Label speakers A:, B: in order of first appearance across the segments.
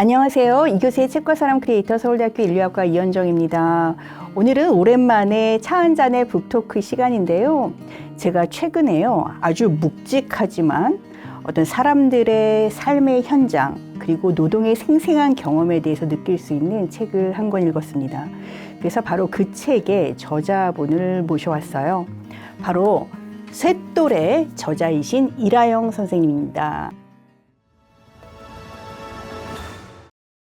A: 안녕하세요. 이교수의 책과 사람 크리에이터 서울대학교 인류학과 이현정입니다. 오늘은 오랜만에 차 한잔의 북토크 시간인데요. 제가 최근에요, 아주 묵직하지만 어떤 사람들의 삶의 현장 그리고 노동의 생생한 경험에 대해서 느낄 수 있는 책을 한 권 읽었습니다. 그래서 바로 그 책의 저자분을 모셔왔어요. 바로 쇳돌의 저자이신 이라영 선생님입니다.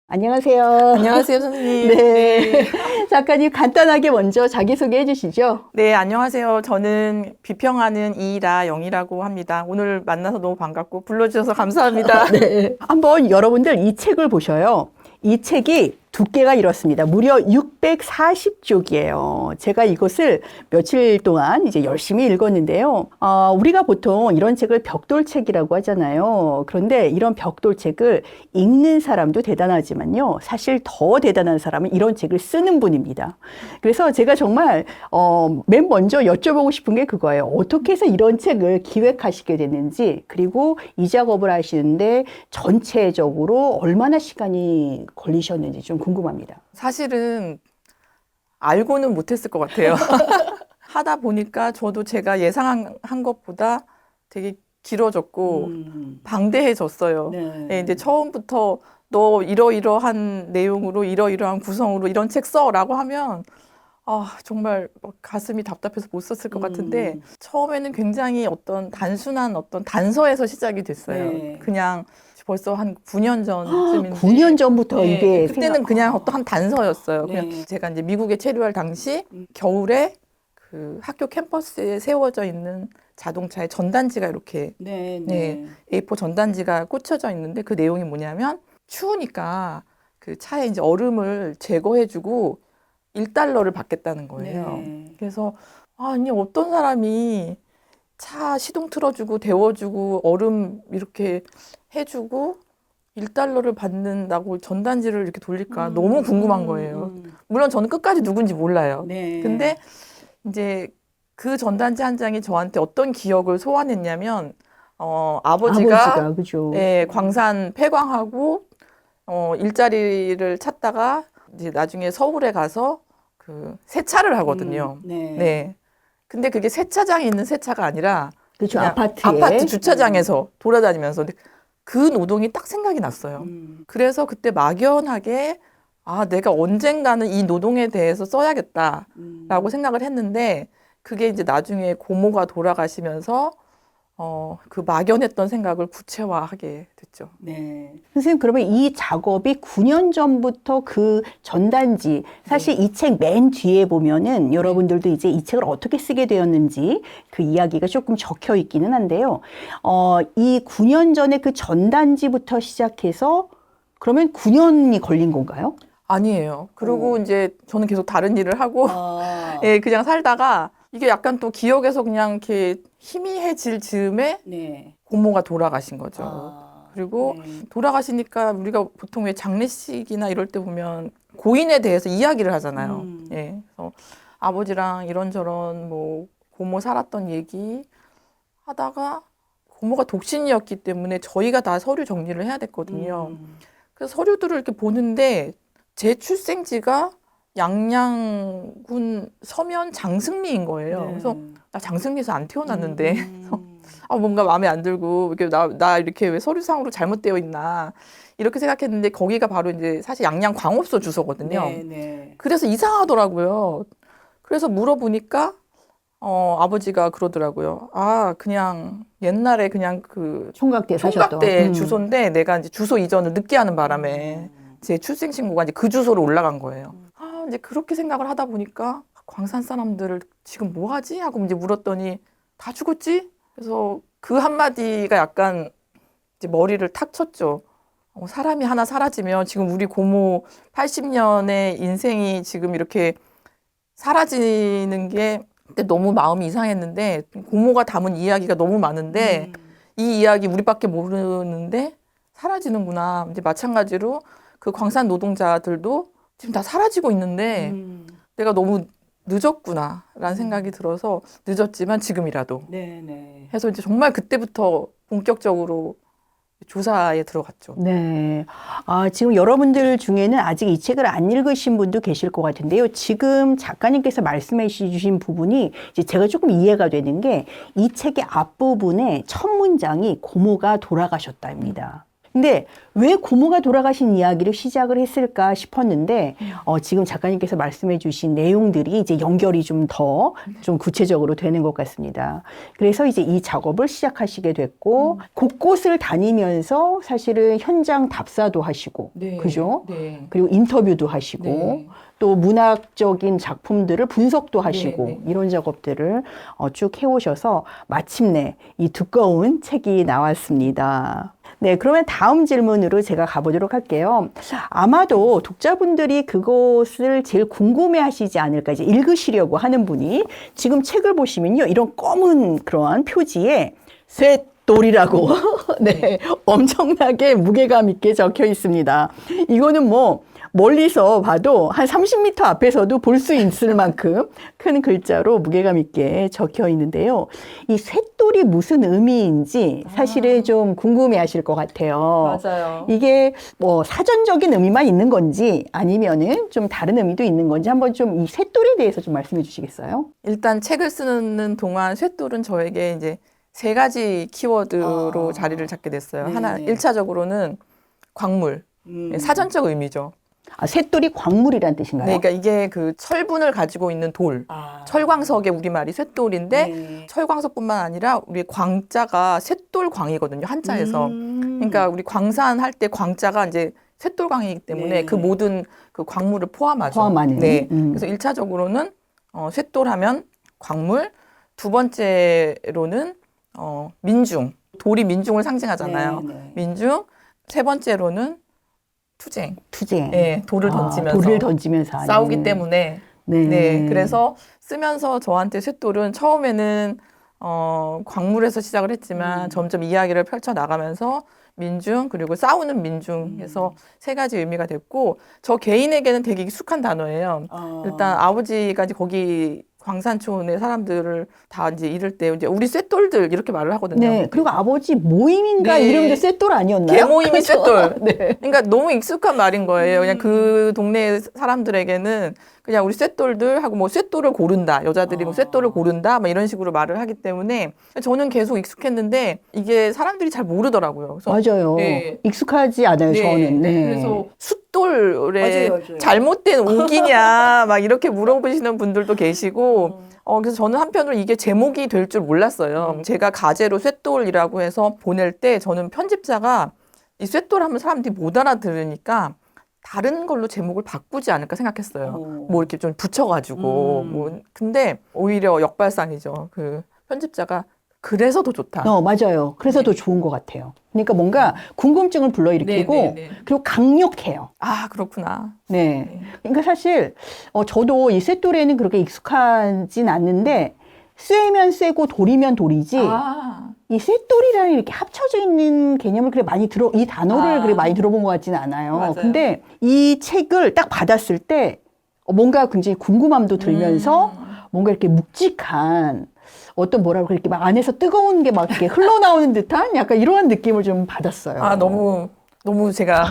A: 안녕하세요.
B: 안녕하세요, 선생님.
A: 네. 작가님 간단하게 먼저 자기소개해 주시죠.
B: 네, 안녕하세요. 저는 비평하는 이라영이라고 합니다. 오늘 만나서 너무 반갑고 불러주셔서 감사합니다.
A: 네. 한번 여러분들 이 책을 보셔요. 이 책이 두께가 이렇습니다. 무려 640쪽이에요. 제가 이것을 며칠 동안 이제 열심히 읽었는데요. 우리가 보통 이런 책을 벽돌책이라고 하잖아요. 그런데 이런 벽돌책을 읽는 사람도 대단하지만요. 사실 더 대단한 사람은 이런 책을 쓰는 분입니다. 그래서 제가 정말 맨 먼저 여쭤보고 싶은 게 그거예요. 어떻게 해서 이런 책을 기획하시게 됐는지, 그리고 이 작업을 하시는데 전체적으로 얼마나 시간이 걸리셨는지 좀 궁금합니다.
B: 사실은 알고는 못했을 것 같아요. 하다 보니까 저도 제가 예상한 것보다 되게 길어졌고 방대해졌어요.
A: 네.
B: 네, 이제 처음부터 너 이러이러한 내용으로 이러이러한 구성으로 이런 책 써라고 하면 정말 막 가슴이 답답해서 못 썼을 것 같은데 처음에는 굉장히 어떤 단순한 어떤 단서에서 시작이 됐어요.
A: 네.
B: 그냥 벌써 한 9년 전쯤인데
A: 9년 전부터
B: 네,
A: 이게
B: 그때는 그냥 어떤 한 단서였어요.
A: 네.
B: 그냥 제가 이제 미국에 체류할 당시 겨울에 그 학교 캠퍼스에 세워져 있는 자동차에 전단지가 이렇게 네, A4 전단지가 꽂혀져 있는데 그 내용이 뭐냐면 추우니까 그 차에 이제 얼음을 제거해주고 $1를 받겠다는 거예요.
A: 네.
B: 그래서 아니 어떤 사람이 차 시동 틀어주고 데워주고 얼음 이렇게 해주고 $1를 받는다고 전단지를 이렇게 돌릴까 너무 궁금한 거예요. 물론 저는 끝까지 누군지 몰라요.
A: 네.
B: 근데 이제 그 전단지 한 장이 저한테 어떤 기억을 소환했냐면 아버지가
A: 그죠.
B: 예, 광산 폐광하고 일자리를 찾다가 이제 나중에 서울에 가서 그 세차를 하거든요.
A: 네.
B: 네. 근데 그게 세차장에 있는 세차가 아니라
A: 그렇죠.
B: 그냥
A: 아파트에.
B: 아파트 주차장에서 돌아다니면서 근데 그 노동이 딱 생각이 났어요. 그래서 그때 막연하게 내가 언젠가는 이 노동에 대해서 써야겠다라고 생각을 했는데 그게 이제 나중에 고모가 돌아가시면서 그 막연했던 생각을 구체화하게 됐죠.
A: 네. 선생님, 그러면 이 작업이 9년 전부터 그 전단지, 사실 이 책 맨 뒤에 보면은 여러분들도 이제 이 책을 어떻게 쓰게 되었는지 그 이야기가 조금 적혀 있기는 한데요. 이 9년 전에 그 전단지부터 시작해서 그러면 9년이 걸린 건가요?
B: 아니에요. 그리고 이제 저는 계속 다른 일을 하고 예, 그냥 살다가 이게 약간 또 기억에서 그냥 이렇게 희미해질 즈음에
A: 네.
B: 고모가 돌아가신 거죠. 그리고 돌아가시니까 우리가 보통 왜 장례식이나 이럴 때 보면 고인에 대해서 이야기를 하잖아요. 예. 그래서 아버지랑 이런저런 뭐 고모 살았던 얘기 하다가 고모가 독신이었기 때문에 저희가 다 서류 정리를 해야 됐거든요. 그래서 서류들을 이렇게 보는데 제 출생지가 양양군 서면 장승리인 거예요. 그래서 나 장승리에서 안 태어났는데 뭔가 마음에 안 들고 이렇게 나 이렇게 왜 서류상으로 잘못되어 있나 이렇게 생각했는데 거기가 바로 이제 사실 양양 광업소 주소거든요.
A: 네.
B: 그래서 이상하더라고요. 그래서 물어보니까 아버지가 그러더라고요. 그냥 옛날에 그냥 그
A: 총각대 사셨던.
B: 총각대 주소인데 내가 이제 주소 이전을 늦게 하는 바람에 제 출생신고가 이제 그 주소로 올라간 거예요. 이제 그렇게 생각을 하다 보니까 광산 사람들을 지금 뭐 하지? 하고 이제 물었더니 다 죽었지? 그래서 그 한마디가 약간 이제 머리를 탁 쳤죠. 사람이 하나 사라지면 지금 우리 고모 80년의 인생이 지금 이렇게 사라지는 게 그때 너무 마음이 이상했는데 고모가 담은 이야기가 너무 많은데 이 이야기 우리밖에 모르는데 사라지는구나. 이제 마찬가지로 그 광산 노동자들도 지금 다 사라지고 있는데 내가 너무 늦었구나라는 생각이 들어서 늦었지만 지금이라도
A: 네.
B: 해서 이제 정말 그때부터 본격적으로 조사에 들어갔죠.
A: 네. 지금 여러분들 중에는 아직 이 책을 안 읽으신 분도 계실 것 같은데요. 지금 작가님께서 말씀해 주신 부분이 이제 제가 조금 이해가 되는 게 이 책의 앞부분에 첫 문장이 고모가 돌아가셨다입니다. 근데 왜 고모가 돌아가신 이야기를 시작을 했을까 싶었는데 지금 작가님께서 말씀해 주신 내용들이 이제 연결이 좀 더 좀 구체적으로 되는 것 같습니다. 그래서 이제 이 작업을 시작하시게 됐고 곳곳을 다니면서 사실은 현장 답사도 하시고
B: 네.
A: 그죠?
B: 네.
A: 그리고 인터뷰도 하시고
B: 네.
A: 또 문학적인 작품들을 분석도 하시고
B: 네.
A: 이런 작업들을 쭉 해오셔서 마침내 이 두꺼운 책이 나왔습니다. 네, 그러면 다음 질문으로 제가 가보도록 할게요. 아마도 독자분들이 그것을 제일 궁금해 하시지 않을까, 이제 읽으시려고 하는 분이 지금 책을 보시면요. 이런 검은 그러한 표지에 쇳돌이라고 네, 엄청나게 무게감 있게 적혀 있습니다. 이거는 뭐 멀리서 봐도 한 30m 앞에서도 볼 수 있을 만큼 큰 글자로 무게감 있게 적혀 있는데요. 이 쇳돌이 무슨 의미인지 사실은 좀 궁금해 하실 것 같아요.
B: 맞아요.
A: 이게 뭐 사전적인 의미만 있는 건지 아니면은 좀 다른 의미도 있는 건지 한번 좀 이 쇳돌에 대해서 좀 말씀해 주시겠어요?
B: 일단 책을 쓰는 동안 쇳돌은 저에게 이제 세 가지 키워드로 자리를 잡게 됐어요.
A: 네네.
B: 하나, 1차적으로는 광물, 사전적 의미죠.
A: 쇳돌이 광물이란 뜻인가요?
B: 네, 그러니까 이게 그 철분을 가지고 있는 돌, 철광석의 우리말이 쇳돌인데
A: 네.
B: 철광석뿐만 아니라 우리 광자가 쇳돌광이거든요, 한자에서. 그러니까 우리 광산할 때 광자가 이제 쇳돌광이기 때문에
A: 네.
B: 그 모든 그 광물을 포함하죠.
A: 포함하는.
B: 네. 그래서 1차적으로는 쇳돌하면 광물, 두 번째로는 민중, 돌이 민중을 상징하잖아요.
A: 네, 네.
B: 민중, 세 번째로는 투쟁.
A: 투쟁.
B: 네, 돌을 던지면서.
A: 돌을 던지면서 하는.
B: 싸우기 때문에.
A: 네.
B: 네, 그래서 쓰면서 저한테 쇳돌은 처음에는 광물에서 시작을 했지만 점점 이야기를 펼쳐 나가면서 민중 그리고 싸우는 민중에서 세 가지 의미가 됐고 저 개인에게는 되게 익숙한 단어예요. 일단 아버지가 이제 거기 광산촌의 사람들을 다 이제 이럴 때 이제 우리 쇳돌들 이렇게 말을 하거든요.
A: 네. 그리고 아버지 모임인가
B: 네.
A: 이름도 쇳돌 아니었나요?
B: 개모임이
A: 그렇죠?
B: 쇳돌.
A: 네.
B: 그러니까 너무 익숙한 말인 거예요. 그냥 그 동네 사람들에게는 그냥 우리 쇳돌들 하고 뭐 쇳돌을 고른다. 여자들이 뭐 쇳돌을 고른다. 막 이런 식으로 말을 하기 때문에 저는 계속 익숙했는데 이게 사람들이 잘 모르더라고요. 그래서
A: 맞아요.
B: 네.
A: 익숙하지 않아요,
B: 네.
A: 저는. 네.
B: 그래서 숫돌의
A: 맞아요.
B: 잘못된 옥이냐 막 이렇게 물어보시는 분들도 계시고 그래서 저는 한편으로 이게 제목이 될 줄 몰랐어요. 제가 가제로 쇳돌이라고 해서 보낼 때 저는 편집자가 이 쇳돌 하면 사람들이 못 알아들으니까 다른 걸로 제목을 바꾸지 않을까 생각했어요. 뭐 이렇게 좀 붙여가지고 뭐 근데 오히려 역발상이죠. 그 편집자가 그래서 더 좋다.
A: 맞아요. 그래서 더 좋은 것 같아요. 그러니까 뭔가 궁금증을 불러일으키고
B: 네.
A: 그리고 강력해요.
B: 아 그렇구나.
A: 네. 그러니까 사실 저도 이 쇳돌에는 그렇게 익숙하진 않는데 쇠면 쇠고 돌이면 돌이지 이 쇳돌이라는 이렇게 합쳐져 있는 개념을 그래 많이 이 단어를 그래 많이 들어본 것 같지는 않아요.
B: 맞아요.
A: 근데 이 책을 딱 받았을 때 뭔가 굉장히 궁금함도 들면서 뭔가 이렇게 묵직한 어떤 뭐라고 그렇게 막 안에서 뜨거운 게 막 이렇게 흘러나오는 듯한 약간 이러한 느낌을 좀 받았어요.
B: 아, 너무 제가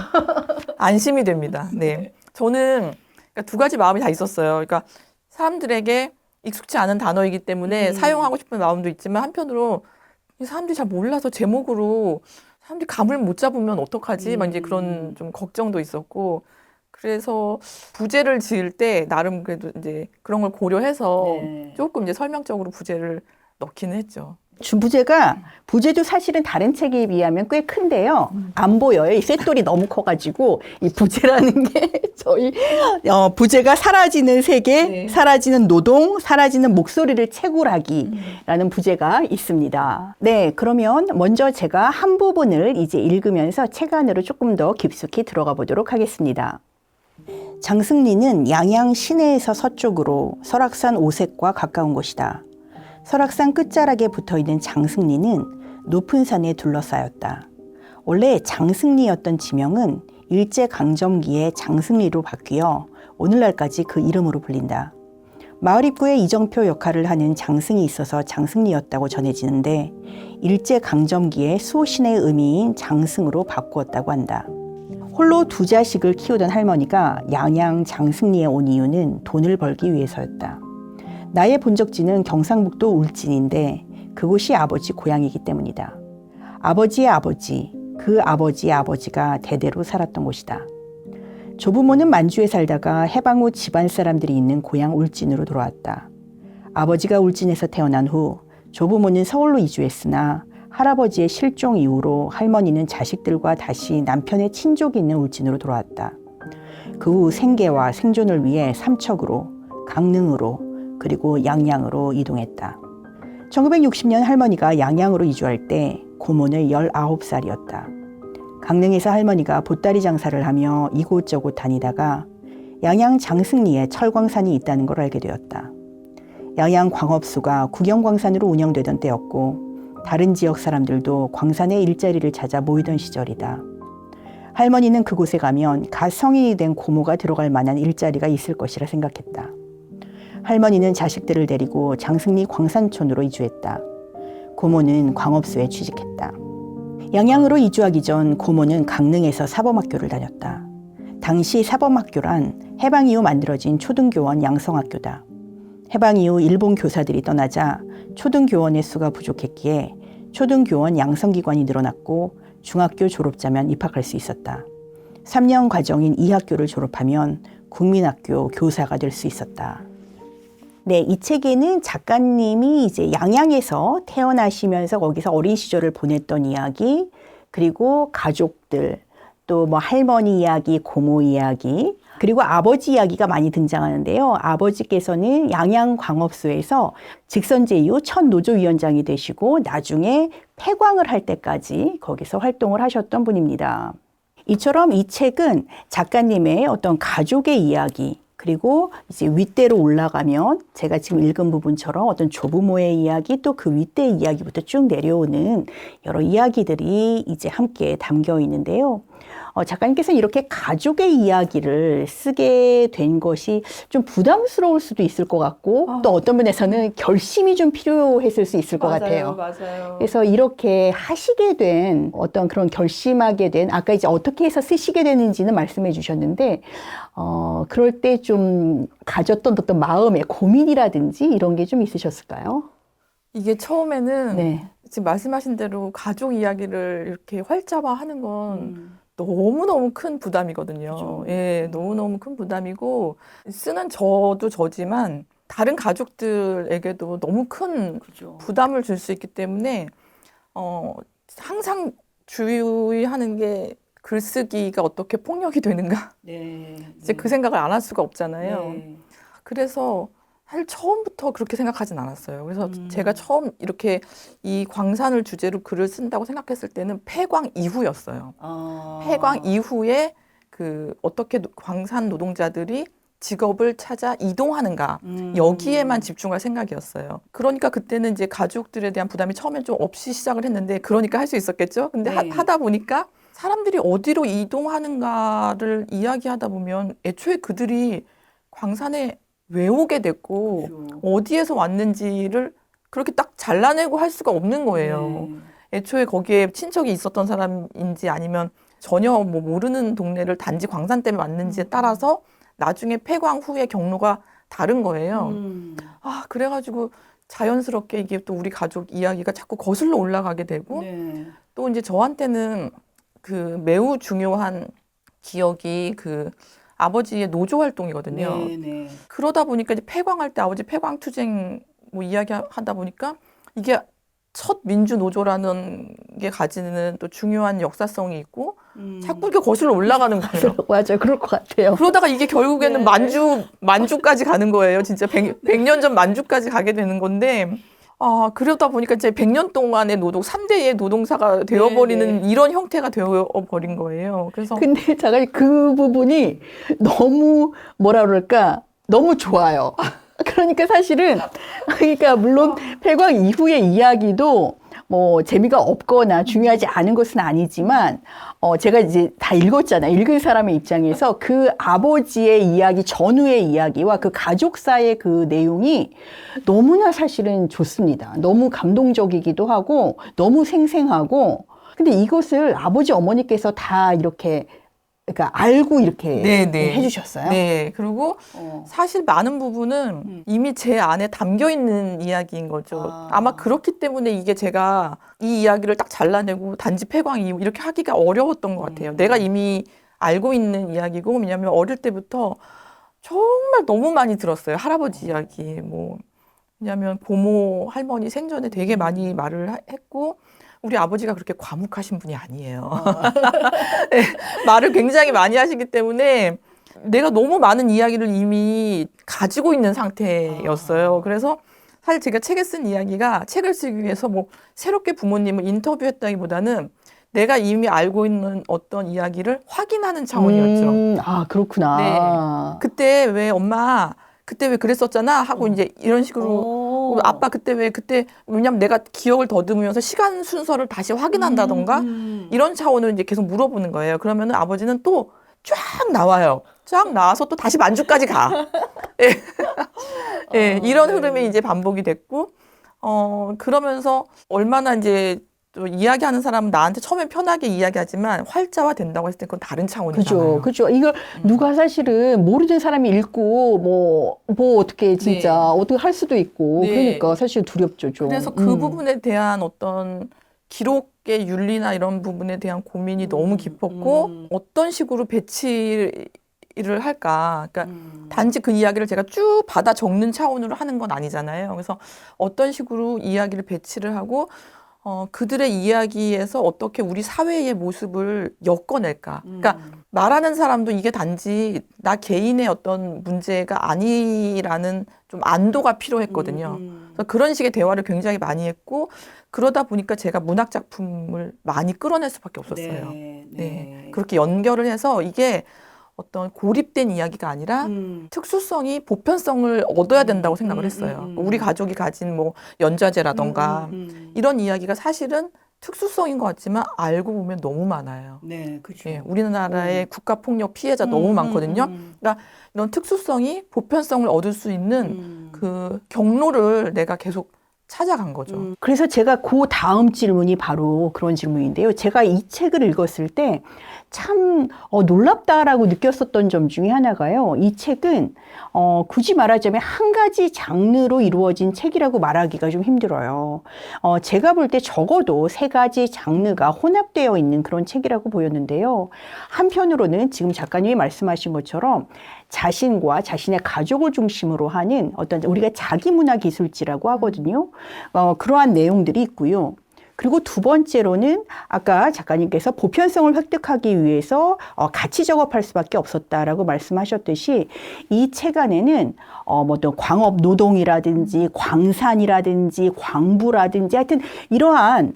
B: 안심이 됩니다. 네. 저는 그러니까 두 가지 마음이 다 있었어요. 그러니까 사람들에게 익숙치 않은 단어이기 때문에 사용하고 싶은 마음도 있지만 한편으로 사람들이 잘 몰라서 제목으로 사람들이 감을 못 잡으면 어떡하지? 막 이제 그런 좀 걱정도 있었고 그래서 부제를 지을 때 나름 그래도 이제 그런 걸 고려해서 조금 이제 설명적으로 부제를 넣기는 했죠.
A: 부제도 사실은 다른 책에 비하면 꽤 큰데요. 안 보여요. 이 쇳돌이 너무 커가지고 이 부제라는 게 저희 부제가 사라지는 세계, 사라지는 노동, 사라지는 목소리를 채굴하기라는 부제가 있습니다. 네, 그러면 먼저 제가 한 부분을 이제 읽으면서 책 안으로 조금 더 깊숙이 들어가 보도록 하겠습니다. 장승리는 양양 시내에서 서쪽으로 설악산 오색과 가까운 곳이다. 설악산 끝자락에 붙어있는 장승리는 높은 산에 둘러싸였다. 원래 장승리였던 지명은 일제강점기에 장승리로 바뀌어 오늘날까지 그 이름으로 불린다. 마을 입구에 이정표 역할을 하는 장승이 있어서 장승리였다고 전해지는데 일제강점기에 수호신의 의미인 장승으로 바꾸었다고 한다. 홀로 두 자식을 키우던 할머니가 양양 장승리에 온 이유는 돈을 벌기 위해서였다. 나의 본적지는 경상북도 울진인데 그곳이 아버지 고향이기 때문이다. 아버지의 아버지, 그 아버지의 아버지가 대대로 살았던 곳이다. 조부모는 만주에 살다가 해방 후 집안 사람들이 있는 고향 울진으로 돌아왔다. 아버지가 울진에서 태어난 후 조부모는 서울로 이주했으나 할아버지의 실종 이후로 할머니는 자식들과 다시 남편의 친족이 있는 울진으로 돌아왔다. 그 후 생계와 생존을 위해 삼척으로, 강릉으로, 그리고 양양으로 이동했다. 1960년 할머니가 양양으로 이주할 때 고모는 19살이었다. 강릉에서 할머니가 보따리 장사를 하며 이곳저곳 다니다가 양양 장승리에 철광산이 있다는 걸 알게 되었다. 양양 광업소가 국영광산으로 운영되던 때였고 다른 지역 사람들도 광산에 일자리를 찾아 모이던 시절이다. 할머니는 그곳에 가면 갓 성인이 된 고모가 들어갈 만한 일자리가 있을 것이라 생각했다. 할머니는 자식들을 데리고 장승리 광산촌으로 이주했다. 고모는 광업소에 취직했다. 양양으로 이주하기 전 고모는 강릉에서 사범학교를 다녔다. 당시 사범학교란 해방 이후 만들어진 초등교원 양성학교다. 해방 이후 일본 교사들이 떠나자 초등교원의 수가 부족했기에 초등교원 양성기관이 늘어났고 중학교 졸업자면 입학할 수 있었다. 3년 과정인 이 학교를 졸업하면 국민학교 교사가 될 수 있었다. 네, 이 책에는 작가님이 이제 양양에서 태어나시면서 거기서 어린 시절을 보냈던 이야기, 그리고 가족들, 또 뭐 할머니 이야기, 고모 이야기, 그리고 아버지 이야기가 많이 등장하는데요. 아버지께서는 양양광업소에서 직선제 이후 첫 노조위원장이 되시고 나중에 폐광을 할 때까지 거기서 활동을 하셨던 분입니다. 이처럼 이 책은 작가님의 어떤 가족의 이야기, 그리고 이제 윗대로 올라가면 제가 지금 읽은 부분처럼 어떤 조부모의 이야기, 또 그 윗대의 이야기부터 쭉 내려오는 여러 이야기들이 이제 함께 담겨 있는데요. 작가님께서는 이렇게 가족의 이야기를 쓰게 된 것이 좀 부담스러울 수도 있을 것 같고 또 어떤 분에서는 결심이 좀 필요했을 수 있을 것 같아요.
B: 맞아요.
A: 그래서 이렇게 하시게 된 어떤 그런 결심하게 된 아까 이제 어떻게 해서 쓰시게 되는지는 말씀해 주셨는데 그럴 때 좀 가졌던 어떤 마음의 고민이라든지 이런 게 좀 있으셨을까요?
B: 이게 처음에는
A: 네.
B: 지금 말씀하신 대로 가족 이야기를 이렇게 활자화하는 건 너무너무 큰 부담이거든요.
A: 그죠.
B: 예, 너무너무 큰 부담이고 쓰는 저도 저지만 다른 가족들에게도 너무 큰
A: 그죠.
B: 부담을 줄 수 있기 때문에 항상 주의하는 게 글쓰기가 어떻게 폭력이 되는가
A: 네.
B: 이제 그 생각을 안 할 수가 없잖아요.
A: 네.
B: 그래서 사실 처음부터 그렇게 생각하진 않았어요. 그래서 제가 처음 이렇게 이 광산을 주제로 글을 쓴다고 생각했을 때는 폐광 이후였어요. 폐광 이후에 그 어떻게 광산 노동자들이 직업을 찾아 이동하는가 여기에만 집중할 생각이었어요. 그러니까 그때는 이제 가족들에 대한 부담이 처음엔 좀 없이 시작을 했는데 그러니까 할 수 있었겠죠. 근데
A: 네.
B: 하다 보니까 사람들이 어디로 이동하는가를 이야기하다 보면 애초에 그들이 광산에 왜 오게 됐고
A: 그죠.
B: 어디에서 왔는지를 그렇게 딱 잘라내고 할 수가 없는 거예요. 애초에 거기에 친척이 있었던 사람인지 아니면 전혀 뭐 모르는 동네를 단지 광산 때문에 왔는지에 따라서 나중에 폐광 후의 경로가 다른 거예요. 그래가지고 자연스럽게 이게 또 우리 가족 이야기가 자꾸 거슬러 올라가게 되고
A: 네.
B: 또 이제 저한테는 그 매우 중요한 기억이 그 아버지의 노조 활동이거든요.
A: 네.
B: 그러다 보니까 이제 폐광할 때 아버지 폐광투쟁 뭐 이야기하다 보니까 이게 첫 민주 노조라는 게 가지는 또 중요한 역사성이 있고 자꾸 이렇게 거슬러 올라가는 거예요.
A: 맞아요. 그럴 것 같아요.
B: 그러다가 이게 결국에는
A: 네.
B: 만주까지 가는 거예요. 진짜 100년 전 만주까지 가게 되는 건데 그러다 보니까 이제 100년 동안의 노동, 3대의 노동사가 되어버리는 이런 형태가 되어버린 거예요. 그래서
A: 근데 제가 그 부분이 너무 뭐라 그럴까 너무 좋아요. 그러니까 사실은 그러니까 물론 폐광 이후의 이야기도 뭐 재미가 없거나 중요하지 않은 것은 아니지만 제가 이제 다 읽었잖아요. 읽은 사람의 입장에서 그 아버지의 이야기 전후의 이야기와 그 가족사의 그 내용이 너무나 사실은 좋습니다. 너무 감동적이기도 하고 너무 생생하고 근데 이것을 아버지 어머니께서 다 이렇게 그러니까 알고 이렇게
B: 네.
A: 해주셨어요.
B: 네. 그리고 사실 많은 부분은 이미 제 안에 담겨 있는 이야기인 거죠. 아마 그렇기 때문에 이게 제가 이 이야기를 딱 잘라내고 단지 폐광 이후 이렇게 하기가 어려웠던 것 같아요. 내가 이미 알고 있는 이야기고, 왜냐하면 어릴 때부터 정말 너무 많이 들었어요. 할아버지 이야기. 뭐, 왜냐하면 고모, 할머니 생전에 되게 많이 말을 했고, 우리 아버지가 그렇게 과묵하신 분이 아니에요. 네, 말을 굉장히 많이 하시기 때문에 내가 너무 많은 이야기를 이미 가지고 있는 상태였어요. 그래서 사실 제가 책에 쓴 이야기가 책을 쓰기 위해서 뭐 새롭게 부모님을 인터뷰했다기보다는 내가 이미 알고 있는 어떤 이야기를 확인하는 차원이었죠.
A: 아, 그렇구나.
B: 네. 그때 왜 엄마 그때 왜 그랬었잖아 하고 이제 이런 식으로 아빠 그때 왜 그때 왜냐면 내가 기억을 더듬으면서 시간 순서를 다시 확인한다던가 이런 차원으로 이제 계속 물어보는 거예요. 그러면은 아버지는 또 쫙 나와요. 쫙 나와서 또 다시 만주까지 가. 예. 예, 이런 흐름이 이제 반복이 됐고 그러면서 얼마나 이제 또 이야기하는 사람은 나한테 처음엔 편하게 이야기하지만 활자화 된다고 했을 때 그건 다른 차원이잖아요.
A: 그죠. 이걸 누가 사실은 모르는 사람이 읽고 뭐 어떻게 진짜 어떻게 할 수도 있고 그러니까 사실 두렵죠, 좀.
B: 그래서 그 부분에 대한 어떤 기록의 윤리나 이런 부분에 대한 고민이 너무 깊었고 어떤 식으로 배치를 할까. 그러니까 단지 그 이야기를 제가 쭉 받아 적는 차원으로 하는 건 아니잖아요. 그래서 어떤 식으로 이야기를 배치를 하고 그들의 이야기에서 어떻게 우리 사회의 모습을 엮어낼까. 그러니까 말하는 사람도 이게 단지 나 개인의 어떤 문제가 아니라는 좀 안도가 필요했거든요. 그래서 그런 식의 대화를 굉장히 많이 했고 그러다 보니까 제가 문학 작품을 많이 끌어낼 수밖에 없었어요. 네. 그렇게 연결을 해서 이게 어떤 고립된 이야기가 아니라 특수성이 보편성을 얻어야 된다고 생각을 했어요. 우리 가족이 가진 뭐 연좌제라던가 이런 이야기가 사실은 특수성인 것 같지만 알고 보면 너무 많아요.
A: 네, 그렇죠.
B: 예, 우리나라의 국가폭력 피해자 너무 많거든요. 그러니까 이런 특수성이 보편성을 얻을 수 있는 그 경로를 내가 계속 찾아간 거죠.
A: 그래서 제가 그 다음 질문이 바로 그런 질문인데요. 제가 이 책을 읽었을 때 참 놀랍다라고 느꼈었던 점 중에 하나가요. 이 책은 굳이 말하자면 한 가지 장르로 이루어진 책이라고 말하기가 좀 힘들어요. 제가 볼 때 적어도 세 가지 장르가 혼합되어 있는 그런 책이라고 보였는데요. 한편으로는 지금 작가님이 말씀하신 것처럼 자신과 자신의 가족을 중심으로 하는 어떤 우리가 자기문화 기술지라고 하거든요. 그러한 내용들이 있고요. 그리고 두 번째로는 아까 작가님께서 보편성을 획득하기 위해서 같이 작업할 수밖에 없었다라고 말씀하셨듯이 이 책 안에는 뭐 어떤 광업 노동이라든지 광산이라든지 광부라든지 하여튼 이러한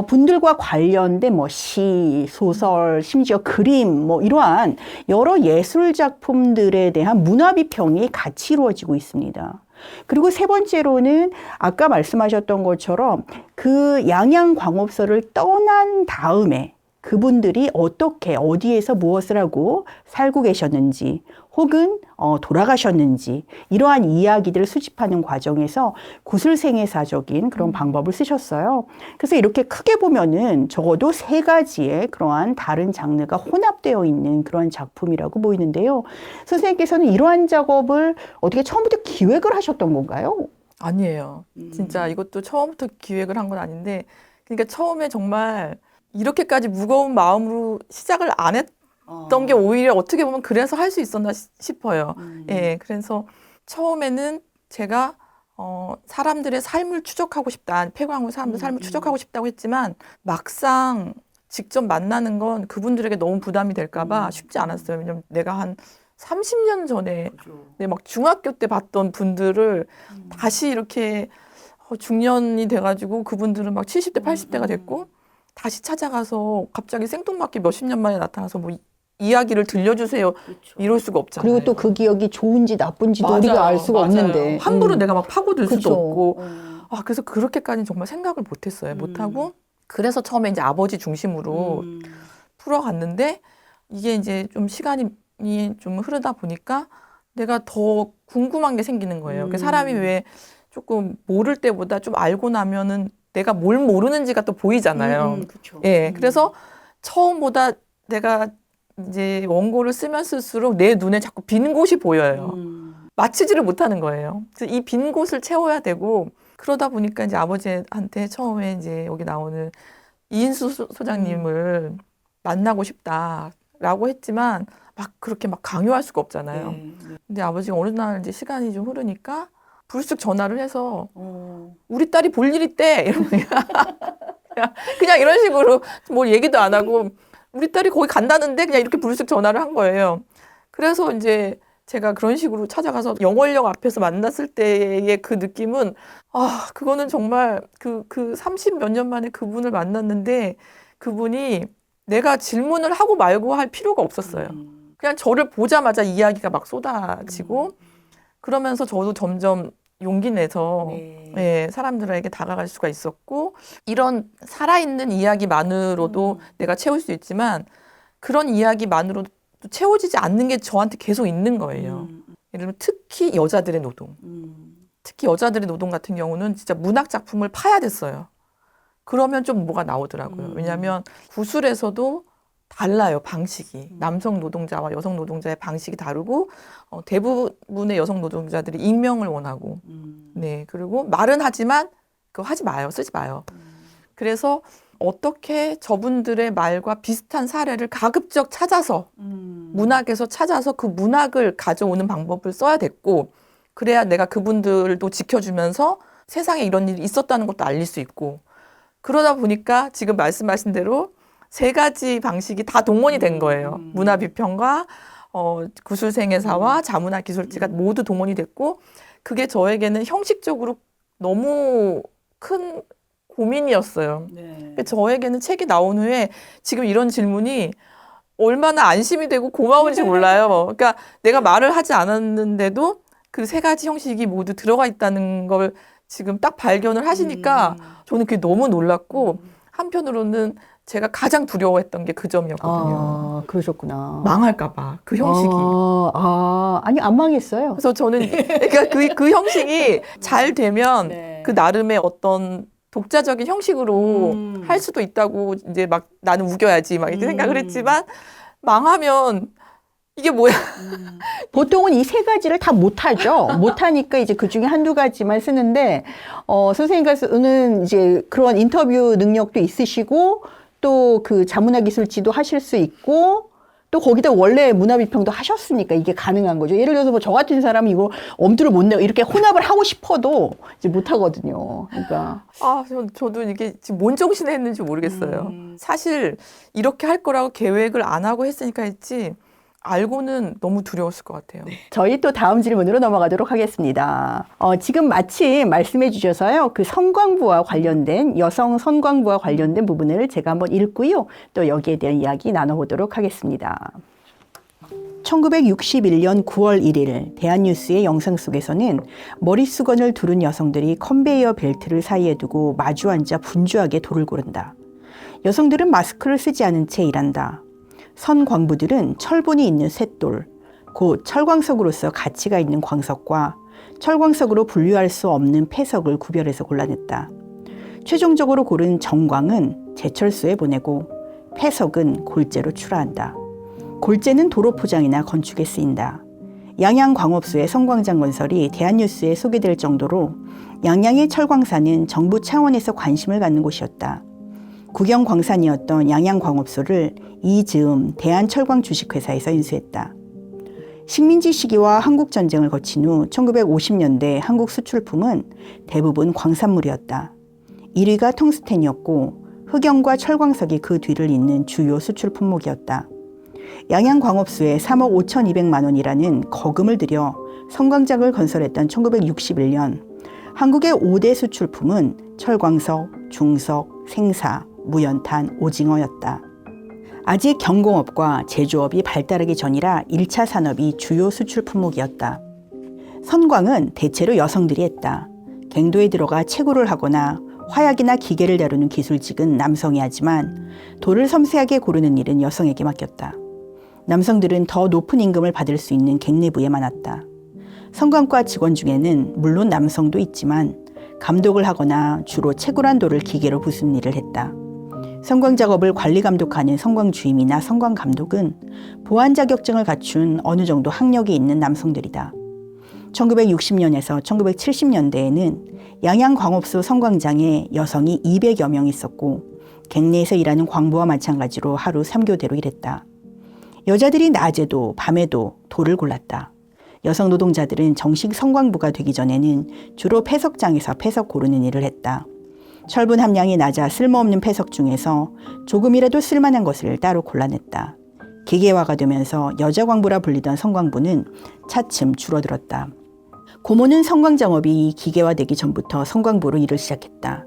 A: 분들과 관련된 뭐 시, 소설, 심지어 그림 뭐 이러한 여러 예술 작품들에 대한 문화 비평이 같이 이루어지고 있습니다. 그리고 세 번째로는 아까 말씀하셨던 것처럼 그 양양광업소를 떠난 다음에 그분들이 어떻게 어디에서 무엇을 하고 살고 계셨는지 혹은 돌아가셨는지 이러한 이야기들을 수집하는 과정에서 구슬생애사적인 그런 방법을 쓰셨어요. 그래서 이렇게 크게 보면은 적어도 세 가지의 그러한 다른 장르가 혼합되어 있는 그런 작품이라고 보이는데요. 선생님께서는 이러한 작업을 어떻게 처음부터 기획을 하셨던 건가요?
B: 아니에요. 진짜 이것도 처음부터 기획을 한 건 아닌데 그러니까 처음에 정말 이렇게까지 무거운 마음으로 시작을 안 했던 게 오히려 어떻게 보면 그래서 할 수 있었나 싶어요. 예, 그래서 처음에는 제가 사람들의 삶을 추적하고 싶다. 폐광후 사람들 삶을 추적하고 싶다고 했지만 막상 직접 만나는 건 그분들에게 너무 부담이 될까 봐 쉽지 않았어요. 왜냐면 내가 한 30년 전에 막 중학교 때 봤던 분들을 다시 이렇게 중년이 돼가지고 그분들은 막 70대, 80대가 됐고 다시 찾아가서 갑자기 생뚱맞게 몇십 년 만에 나타나서 뭐 이야기를 들려주세요. 이럴 수가 없잖아요.
A: 그리고 또 그 기억이 좋은지 나쁜지도
B: 맞아요.
A: 우리가 알 수가
B: 맞아요.
A: 없는데
B: 함부로 내가 막 파고들 수도
A: 그쵸.
B: 없고 그래서 그렇게까지는 정말 생각을 못했어요. 못하고 그래서 처음에 이제 아버지 중심으로 풀어갔는데 이게 이제 좀 시간이 좀 흐르다 보니까 내가 더 궁금한 게 생기는 거예요. 그 사람이 왜 조금 모를 때보다 좀 알고 나면은 내가 뭘 모르는지가 또 보이잖아요.
A: 그렇죠.
B: 예, 그래서 처음보다 내가 이제 원고를 쓰면 쓸수록 내 눈에 자꾸 빈 곳이 보여요. 맞히지를 못하는 거예요. 그래서 이 빈 곳을 채워야 되고 그러다 보니까 이제 아버지한테 처음에 이제 여기 나오는 이인수 소장님을 만나고 싶다라고 했지만 막 그렇게 막 강요할 수가 없잖아요. 근데 아버지가 어느 날 이제 시간이 좀 흐르니까 불쑥 전화를 해서 우리 딸이 볼 일 있대 이러니까 그냥 이런 식으로 뭐 얘기도 안 하고 우리 딸이 거기 간다는데 그냥 이렇게 불쑥 전화를 한 거예요. 그래서 이제 제가 그런 식으로 찾아가서 영월역 앞에서 만났을 때의 그 느낌은 그거는 정말 그 30 몇 년 만에 그분을 만났는데 그분이 내가 질문을 하고 말고 할 필요가 없었어요. 그냥 저를 보자마자 이야기가 막 쏟아지고 그러면서 저도 점점 용기 내서 예, 사람들에게 다가갈 수가 있었고 이런 살아있는 이야기만으로도 내가 채울 수 있지만 그런 이야기만으로도 채워지지 않는 게 저한테 계속 있는 거예요. 예를 들면 특히 여자들의 노동. 특히 여자들의 노동 같은 경우는 진짜 문학 작품을 파야 됐어요. 그러면 좀 뭐가 나오더라고요. 왜냐하면 구술에서도 달라요, 방식이. 남성 노동자와 여성 노동자의 방식이 다르고 대부분의 여성 노동자들이 익명을 원하고 네, 그리고 말은 하지만 그거 하지 마요, 쓰지 마요. 그래서 어떻게 저분들의 말과 비슷한 사례를 가급적 찾아서 문학에서 찾아서 그 문학을 가져오는 방법을 써야 됐고 그래야 내가 그분들도 지켜주면서 세상에 이런 일이 있었다는 것도 알릴 수 있고 그러다 보니까 지금 말씀하신 대로 3가지 방식이 다 동원이 된 거예요. 문화비평가, 구술생애사와 자문학 기술지가 모두 동원이 됐고 그게 형식적으로 너무 큰 고민이었어요. 저에게는 책이 나온 후에 지금 이런 질문이 얼마나 안심이 되고 고마운지 몰라요. 그러니까 내가 말을 하지 않았는데도 그 3가지 형식이 모두 들어가 있다는 걸 지금 딱 발견을 하시니까 저는 그게 너무 놀랐고 한편으로는 제가 가장 두려워했던 게 그 점이었거든요.
A: 그러셨구나.
B: 망할까봐 그 형식이.
A: 아니 안 망했어요.
B: 그래서 저는 그러니까 그 형식이 잘 되면 그 나름의 어떤 독자적인 형식으로 할 수도 있다고 이제 막 나는 우겨야지 막 이렇게 생각을 했지만 망하면 이게 뭐야?
A: 보통은 이 3가지를 다 못하죠. 못하니까 이제 그 중에 한두 가지만 쓰는데, 선생님께서는 이제 그런 인터뷰 능력도 있으시고, 또 그 자문학 기술지도 하실 수 있고, 또 거기다 원래 문화비평도 하셨으니까 이게 가능한 거죠. 예를 들어서 뭐 저 같은 사람은 이거 엄두를 못 내고 이렇게 혼합을 하고 싶어도 이제 못 하거든요. 그러니까.
B: 저도 이게 지금 뭔 정신에 했는지 모르겠어요. 사실 이렇게 할 거라고 계획을 안 하고 했으니까 했지, 알고는 너무 두려웠을 것 같아요.
A: 저희 또 다음 질문으로 넘어가도록 하겠습니다. 지금 마침 말씀해 주셔서요. 그 성광부와 관련된, 여성 성광부와 관련된 부분을 제가 한번 읽고요. 또 여기에 대한 이야기 나눠보도록 하겠습니다. 1961년 9월 1일 대한뉴스의 영상 속에서는 머릿수건을 두른 여성들이 컨베이어 벨트를 사이에 두고 마주 앉아 분주하게 돌을 고른다. 여성들은 마스크를 쓰지 않은 채 일한다. 선광부들은 철분이 있는 쇳돌, 곧 철광석으로서 가치가 있는 광석과 철광석으로 분류할 수 없는 폐석을 구별해서 골라냈다. 최종적으로 고른 정광은 제철소에 보내고 폐석은 골재로 출하한다. 골재는 도로 포장이나 건축에 쓰인다. 양양광업소의 성광장 건설이 대한뉴스에 소개될 정도로 양양의 철광산은 정부 차원에서 관심을 갖는 곳이었다. 국영광산이었던 양양광업소를 이즈음 대한철광주식회사에서 인수했다. 식민지 시기와 한국전쟁을 거친 후 1950년대 한국 수출품은 대부분 광산물이었다. 1위가 텅스텐이었고 흑연과 철광석이 그 뒤를 잇는 주요 수출 품목이었다. 양양광업소에 3억 5,200만 원이라는 거금을 들여 성광장을 건설했던 1961년 한국의 5대 수출품은 철광석, 중석, 생사, 무연탄, 오징어였다. 아직 경공업과 제조업이 발달하기 전이라 1차 산업이 주요 수출 품목이었다. 선광은 대체로 여성들이 했다. 갱도에 들어가 채굴을 하거나 화약이나 기계를 다루는 기술직은 남성이 하지만 돌을 섬세하게 고르는 일은 여성에게 맡겼다. 남성들은 더 높은 임금을 받을 수 있는 갱내부에 많았다. 성광과 직원 중에는 물론 남성도 있지만 감독을 하거나 주로 채굴한 돌을 기계로 부수는 일을 했다. 성광 작업을 관리 감독하는 성광 주임이나 성광 감독은 보안 자격증을 갖춘 어느 정도 학력이 있는 남성들이다. 1960년에서 1970년대에는 양양광업소 성광장에 여성이 200여 명 있었고 갱내에서 일하는 광부와 마찬가지로 하루 3교대로 일했다. 여자들이 낮에도 밤에도 돌을 골랐다. 여성 노동자들은 정식 성광부가 되기 전에는 주로 폐석장에서 폐석 고르는 일을 했다. 철분 함량이 낮아 쓸모없는 폐석 중에서 조금이라도 쓸만한 것을 따로 골라냈다. 기계화가 되면서 여자 광부라 불리던 성광부는 차츰 줄어들었다. 고모는 성광장업이 기계화되기 전부터 성광부로 일을 시작했다.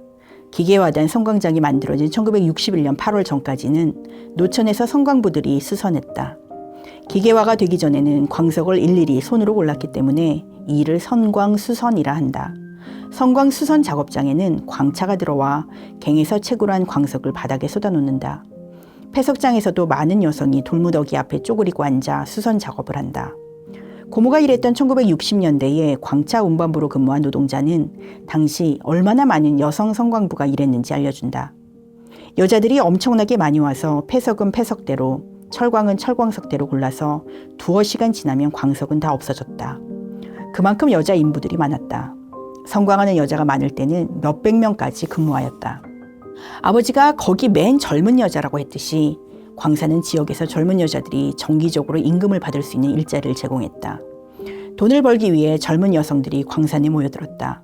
A: 기계화된 성광장이 만들어진 1961년 8월 전까지는 노천에서 성광부들이 수선했다. 기계화가 되기 전에는 광석을 일일이 손으로 골랐기 때문에 이 일을 선광수선이라 한다. 성광수선 작업장에는 광차가 들어와 갱에서 채굴한 광석을 바닥에 쏟아놓는다. 폐석장에서도 많은 여성이 돌무더기 앞에 쪼그리고 앉아 수선 작업을 한다. 고모가 일했던 1960년대에 광차 운반부로 근무한 노동자는 당시 얼마나 많은 여성 성광부가 일했는지 알려준다. 여자들이 엄청나게 많이 와서 폐석은 폐석대로, 철광은 철광석대로 골라서 두어 시간 지나면 광석은 다 없어졌다. 그만큼 여자 인부들이 많았다. 성광하는 여자가 많을 때는 몇백 명까지 근무하였다. 아버지가 거기 맨 젊은 여자라고 했듯이 광사는 지역에서 젊은 여자들이 정기적으로 임금을 받을 수 있는 일자리를 제공했다. 돈을 벌기 위해 젊은 여성들이 광산에 모여들었다.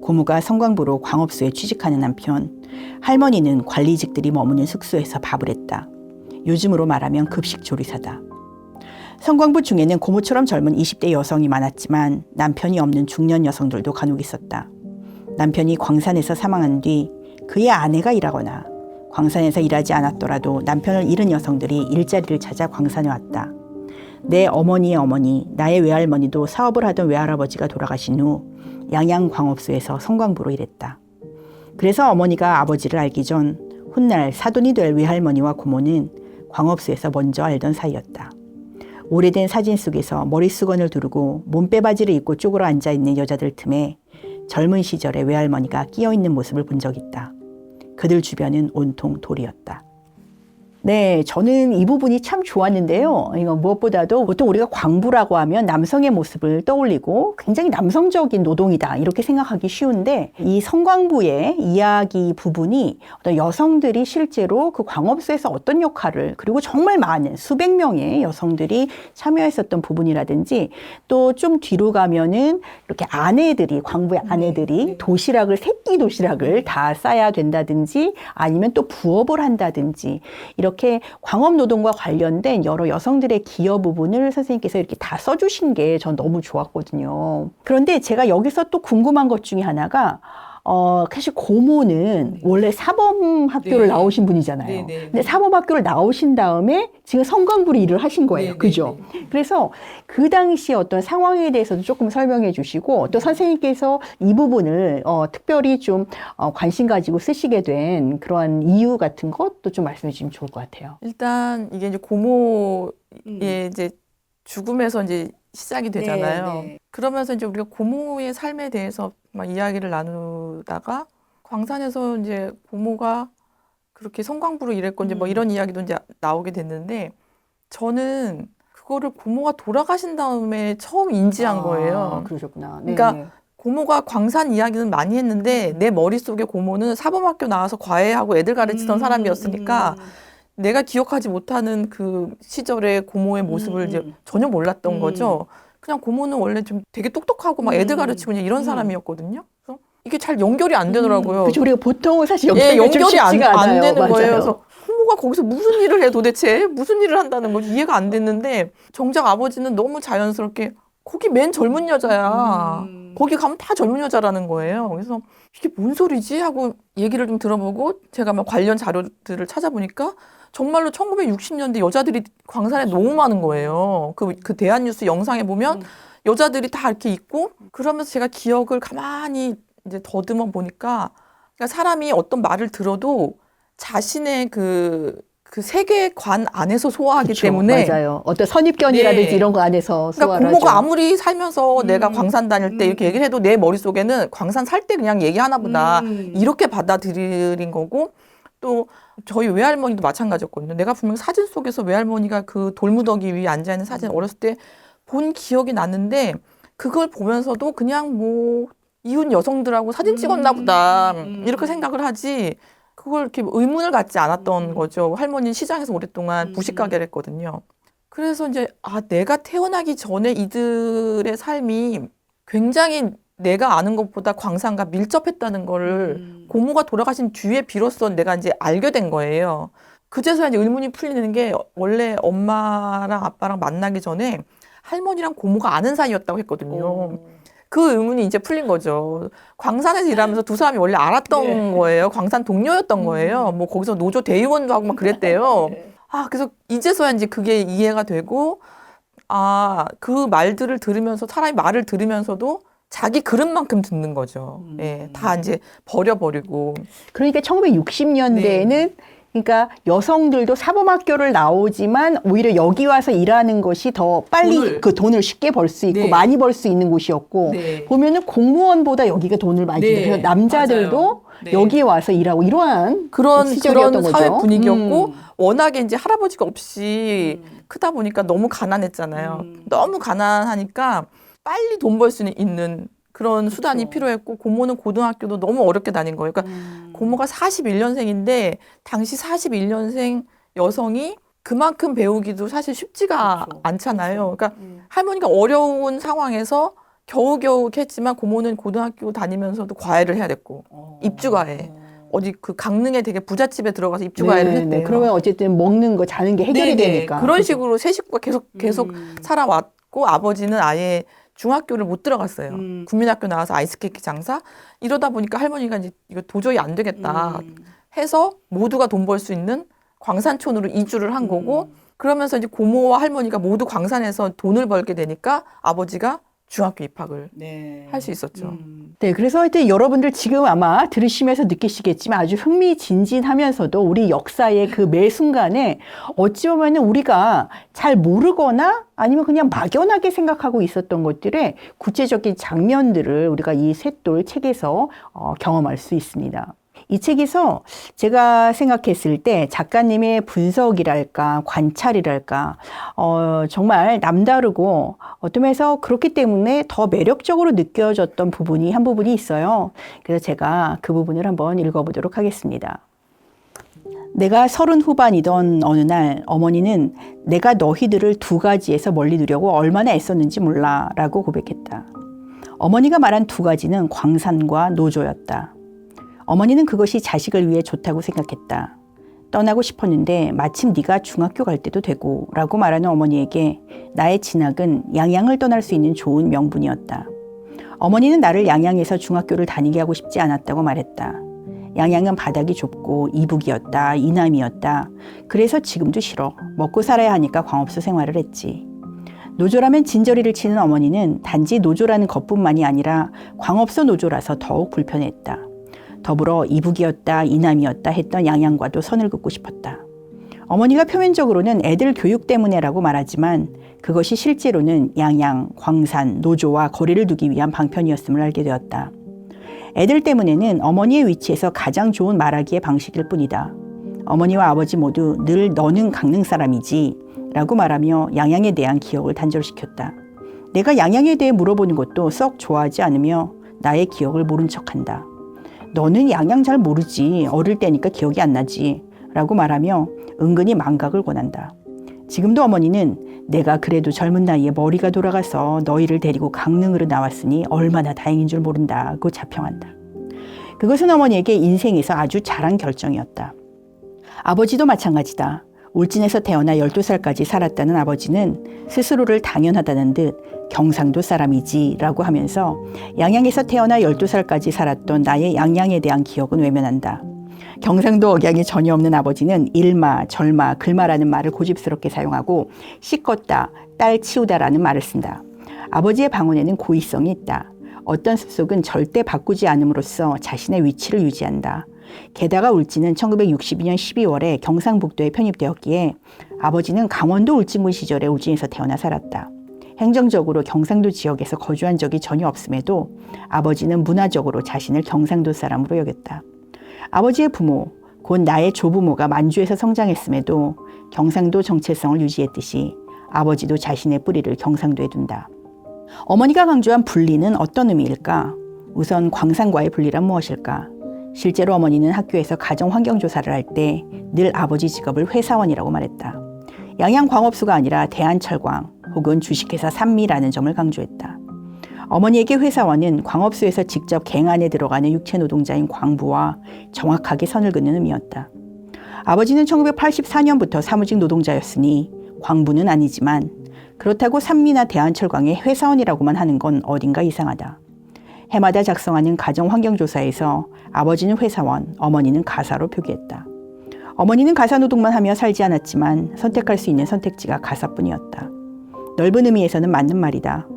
A: 고모가 성광부로 광업소에 취직하는 한편 할머니는 관리직들이 머무는 숙소에서 밥을 했다. 요즘으로 말하면 급식조리사다. 성광부 중에는 고모처럼 젊은 20대 여성이 많았지만 남편이 없는 중년 여성들도 간혹 있었다. 남편이 광산에서 사망한 뒤 그의 아내가 일하거나 광산에서 일하지 않았더라도 남편을 잃은 여성들이 일자리를 찾아 광산에 왔다. 내 어머니의 어머니, 나의 외할머니도 사업을 하던 외할아버지가 돌아가신 후 양양광업소에서 성광부로 일했다. 그래서 어머니가 아버지를 알기 전 훗날 사돈이 될 외할머니와 고모는 광업소에서 먼저 알던 사이였다. 오래된 사진 속에서 머리수건을 두르고 몸빼바지를 입고 쪼그려 앉아있는 여자들 틈에 젊은 시절의 외할머니가 끼어있는 모습을 본 적 있다. 그들 주변은 온통 돌이었다. 네, 저는 이 부분이 참 좋았는데요. 이거 무엇보다도 보통 우리가 광부라고 하면 남성의 모습을 떠올리고 굉장히 남성적인 노동이다 이렇게 생각하기 쉬운데 이 성광부의 이야기 부분이 어떤 여성들이 실제로 그 광업소에서 어떤 역할을 그리고 정말 많은 수백 명의 여성들이 참여했었던 부분이라든지 또 좀 뒤로 가면은 이렇게 아내들이 광부의 아내들이 도시락을 새끼 도시락을 다 싸야 된다든지 아니면 또 부업을 한다든지 이렇게 광업 노동과 관련된 여러 여성들의 기여 부분을 선생님께서 이렇게 다 써주신 게 전 너무 좋았거든요. 그런데 제가 여기서 또 궁금한 것 중에 하나가 사실 고모는 원래 사범학교를 나오신 분이잖아요. 근데 사범학교를 나오신 다음에 지금 성광부로 일을 하신 거예요. 그죠? 그래서 그 당시에 어떤 상황에 대해서도 조금 설명해 주시고 또 선생님께서 이 부분을 특별히 좀 관심 가지고 쓰시게 된 그러한 이유 같은 것도 좀 말씀해 주시면 좋을 것 같아요.
B: 일단 이게 이제 고모의 이제 죽음에서 이제 시작이 되잖아요. 그러면서 이제 우리가 고모의 삶에 대해서 막 이야기를 나누다가 광산에서 이제 고모가 그렇게 성광부로 일했고 이제 뭐 이런 이야기도 이제 나오게 됐는데 저는 그거를 고모가 돌아가신 다음에 처음 인지한 거예요.
A: 그러셨구나.
B: 그러니까 고모가 광산 이야기는 많이 했는데 내 머릿속에 고모는 사범학교 나와서 과외하고 애들 가르치던 사람이었으니까 내가 기억하지 못하는 그 시절의 고모의 모습을 이제 전혀 몰랐던 거죠. 그냥 고모는 원래 좀 되게 똑똑하고 막 애들 가르치고 그냥 이런 사람이었거든요. 그래서 이게 잘 연결이 안 되더라고요.
A: 그렇죠. 우리가 보통 사실
B: 연결이 안
A: 않아요.
B: 되는
A: 맞아요.
B: 거예요. 그래서 고모가 거기서 무슨 일을 해 도대체? 무슨 일을 한다는 거지? 이해가 안 됐는데 정작 아버지는 너무 자연스럽게 거기 맨 젊은 여자야. 거기 가면 다 젊은 여자라는 거예요. 그래서 이게 뭔 소리지? 하고 얘기를 좀 들어보고 제가 막 관련 자료들을 찾아보니까 정말로 1960년대 여자들이 광산에 너무 많은 거예요. 그 대한뉴스 영상에 보면 여자들이 다 이렇게 있고 그러면서 제가 기억을 가만히 이제 더듬어 보니까 그러니까 사람이 어떤 말을 들어도 자신의 그 세계관 안에서 소화하기
A: 그쵸,
B: 때문에
A: 맞아요. 어떤 선입견이라든지
B: 네.
A: 이런 거 안에서
B: 그러니까
A: 소화를
B: 고모가
A: 하죠.
B: 아무리 살면서 내가 광산 다닐 때 이렇게 얘기를 해도 내 머릿속에는 광산 살 때 그냥 얘기하나 보다 이렇게 받아들인 거고 또 저희 외할머니도 마찬가지였거든요. 내가 분명 사진 속에서 외할머니가 그 돌무더기 위에 앉아있는 사진 어렸을 때 본 기억이 났는데 그걸 보면서도 그냥 뭐 이웃 여성들하고 사진 찍었나 보다 이렇게 생각을 하지 그걸 이렇게 의문을 갖지 않았던 거죠. 할머니는 시장에서 오랫동안 부식 가게를 했거든요. 그래서 이제 내가 태어나기 전에 이들의 삶이 굉장히 내가 아는 것보다 광산과 밀접했다는 거를 고모가 돌아가신 뒤에 비로소 내가 이제 알게 된 거예요. 그제서야 이제 의문이 풀리는 게 원래 엄마랑 아빠랑 만나기 전에 할머니랑 고모가 아는 사이였다고 했거든요. 그 의문이 이제 풀린 거죠. 광산에서 일하면서 두 사람이 원래 알았던 거예요. 광산 동료였던 거예요. 뭐 거기서 노조 대의원도 하고 막 그랬대요. 그래서 이제서야 이제 그게 이해가 되고, 그 말들을 들으면서, 사람이 말을 들으면서도 자기 그릇만큼 듣는 거죠. 예, 다 이제 버려버리고.
A: 그러니까 1960년대에는 그러니까 여성들도 사범학교를 나오지만 오히려 여기 와서 일하는 것이 더 빨리 그 돈을 쉽게 벌 수 있고 많이 벌 수 있는 곳이었고 보면은 공무원보다 여기가 돈을 많이 벌어요. 남자들도 여기에 와서 일하고 이러한
B: 그런
A: 시절이었던
B: 사회
A: 거죠.
B: 분위기였고 워낙에 이제 할아버지가 없이 크다 보니까 너무 가난했잖아요. 너무 가난하니까 빨리 돈 벌 수 있는 그런 수단이 필요했고 고모는 고등학교도 너무 어렵게 다닌 거예요. 그러니까 고모가 41년생인데 당시 41년생 여성이 그만큼 배우기도 사실 쉽지가 않잖아요. 그러니까 할머니가 어려운 상황에서 겨우겨우 했지만 고모는 고등학교 다니면서도 과외를 해야 됐고 입주과외. 어디 그 강릉에 되게 부잣집에 들어가서 입주과외를 했대요.
A: 그러면 어쨌든 먹는 거 자는 게 해결이 되니까.
B: 그런 식으로 세 식구가 계속 살아왔고 아버지는 아예 중학교를 못 들어갔어요. 국민학교 나와서 아이스케이크 장사. 이러다 보니까 할머니가 이제 이거 도저히 안 되겠다 해서 모두가 돈 벌 수 있는 광산촌으로 이주를 한 거고 그러면서 이제 고모와 할머니가 모두 광산에서 돈을 벌게 되니까 아버지가 중학교 입학을 할 수 있었죠.
A: 네, 그래서 하여튼 여러분들 지금 아마 들으시면서 느끼시겠지만 아주 흥미진진하면서도 우리 역사의 그 매 순간에 어찌 보면 우리가 잘 모르거나 아니면 그냥 막연하게 생각하고 있었던 것들의 구체적인 장면들을 우리가 이 셋돌 책에서 경험할 수 있습니다. 이 책에서 제가 생각했을 때 작가님의 분석이랄까 관찰이랄까 정말 남다르고 어떤 면에서 그렇기 때문에 더 매력적으로 느껴졌던 부분이 한 부분이 있어요. 그래서 제가 그 부분을 한번 읽어보도록 하겠습니다. 내가 30 후반이던 어느 날 어머니는 내가 너희들을 두 가지에서 멀리 두려고 얼마나 애썼는지 몰라 라고 고백했다. 어머니가 말한 두 가지는 광산과 노조였다. 어머니는 그것이 자식을 위해 좋다고 생각했다. 떠나고 싶었는데 마침 네가 중학교 갈 때도 되고 라고 말하는 어머니에게 나의 진학은 양양을 떠날 수 있는 좋은 명분이었다. 어머니는 나를 양양에서 중학교를 다니게 하고 싶지 않았다고 말했다. 양양은 바닥이 좁고 이북이었다, 이남이었다. 그래서 지금도 싫어. 먹고 살아야 하니까 광업소 생활을 했지. 노조라면 진저리를 치는 어머니는 단지 노조라는 것뿐만이 아니라 광업소 노조라서 더욱 불편했다. 더불어 이북이었다, 이남이었다 했던 양양과도 선을 긋고 싶었다. 어머니가 표면적으로는 애들 교육 때문에라고 말하지만 그것이 실제로는 양양, 광산, 노조와 거리를 두기 위한 방편이었음을 알게 되었다. 애들 때문에는 어머니의 위치에서 가장 좋은 말하기의 방식일 뿐이다. 어머니와 아버지 모두 늘 너는 강릉 사람이지 라고 말하며 양양에 대한 기억을 단절시켰다. 내가 양양에 대해 물어보는 것도 썩 좋아하지 않으며 나의 기억을 모른 척한다. 너는 양양 잘 모르지. 어릴 때니까 기억이 안 나지. 라고 말하며 은근히 망각을 권한다. 지금도 어머니는 내가 그래도 젊은 나이에 머리가 돌아가서 너희를 데리고 강릉으로 나왔으니 얼마나 다행인 줄 모른다고 자평한다. 그것은 어머니에게 인생에서 아주 잘한 결정이었다. 아버지도 마찬가지다. 울진에서 태어나 12살까지 살았다는 아버지는 스스로를 당연하다는 듯 경상도 사람이지 라고 하면서 양양에서 태어나 12살까지 살았던 나의 양양에 대한 기억은 외면한다. 경상도 억양이 전혀 없는 아버지는 일마, 절마, 글마라는 말을 고집스럽게 사용하고 씻었다, 딸 치우다라는 말을 쓴다. 아버지의 방언에는 고의성이 있다. 어떤 습속은 절대 바꾸지 않음으로써 자신의 위치를 유지한다. 게다가 울진은 1962년 12월에 경상북도에 편입되었기에 아버지는 강원도 울진군 시절에 울진에서 태어나 살았다. 행정적으로 경상도 지역에서 거주한 적이 전혀 없음에도 아버지는 문화적으로 자신을 경상도 사람으로 여겼다. 아버지의 부모, 곧 나의 조부모가 만주에서 성장했음에도 경상도 정체성을 유지했듯이 아버지도 자신의 뿌리를 경상도에 둔다. 어머니가 강조한 분리는 어떤 의미일까? 우선 광산과의 분리란 무엇일까? 실제로 어머니는 학교에서 가정환경조사를 할 때 늘 아버지 직업을 회사원이라고 말했다. 양양광업소가 아니라 대한철광 혹은 주식회사 산미라는 점을 강조했다. 어머니에게 회사원은 광업소에서 직접 갱 안에 들어가는 육체 노동자인 광부와 정확하게 선을 긋는 의미였다. 아버지는 1984년부터 사무직 노동자였으니 광부는 아니지만 그렇다고 산미나 대한철광의 회사원이라고만 하는 건 어딘가 이상하다. 해마다 작성하는 가정환경조사에서 아버지는 회사원, 어머니는 가사로 표기했다. 어머니는 가사노동만 하며 살지 않았지만 선택할 수 있는 선택지가 가사뿐이었다. 넓은 의미에서는 맞는 말이다.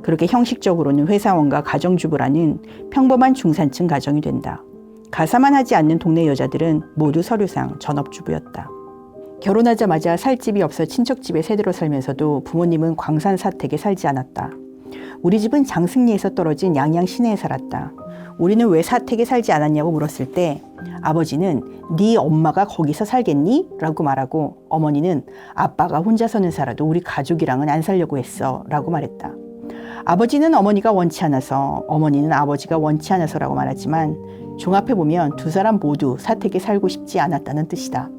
A: 그렇게 형식적으로는 회사원과 가정주부라는 평범한 중산층 가정이 된다. 가사만 하지 않는 동네 여자들은 모두 서류상 전업주부였다. 결혼하자마자 살 집이 없어 친척집에 세대로 살면서도 부모님은 광산 사택에 살지 않았다. 우리 집은 장승리에서 떨어진 양양 시내에 살았다. 우리는 왜 사택에 살지 않았냐고 물었을 때 아버지는 네 엄마가 거기서 살겠니? 라고 말하고 어머니는 아빠가 혼자서는 살아도 우리 가족이랑은 안 살려고 했어 라고 말했다. 아버지는 어머니가 원치 않아서 어머니는 아버지가 원치 않아서라고 말하지만 종합해보면 두 사람 모두 사택에 살고 싶지 않았다는 뜻이다.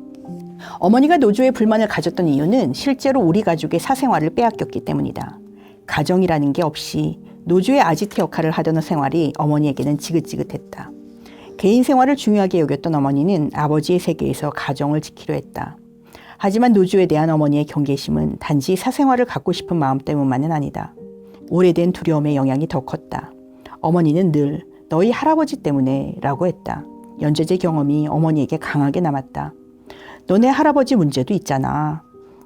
A: 어머니가 노조에 불만을 가졌던 이유는 실제로 우리 가족의 사생활을 빼앗겼기 때문이다. 가정이라는 게 없이 노조의 아지트 역할을 하던 생활이 어머니에게는 지긋지긋했다. 개인 생활을 중요하게 여겼던 어머니는 아버지의 세계에서 가정을 지키려 했다. 하지만 노조에 대한 어머니의 경계심은 단지 사생활을 갖고 싶은 마음 때문만은 아니다. 오래된 두려움의 영향이 더 컸다. 어머니는 늘 너희 할아버지 때문에 라고 했다. 연좌제 경험이 어머니에게 강하게 남았다. 너네 할아버지 문제도 있잖아.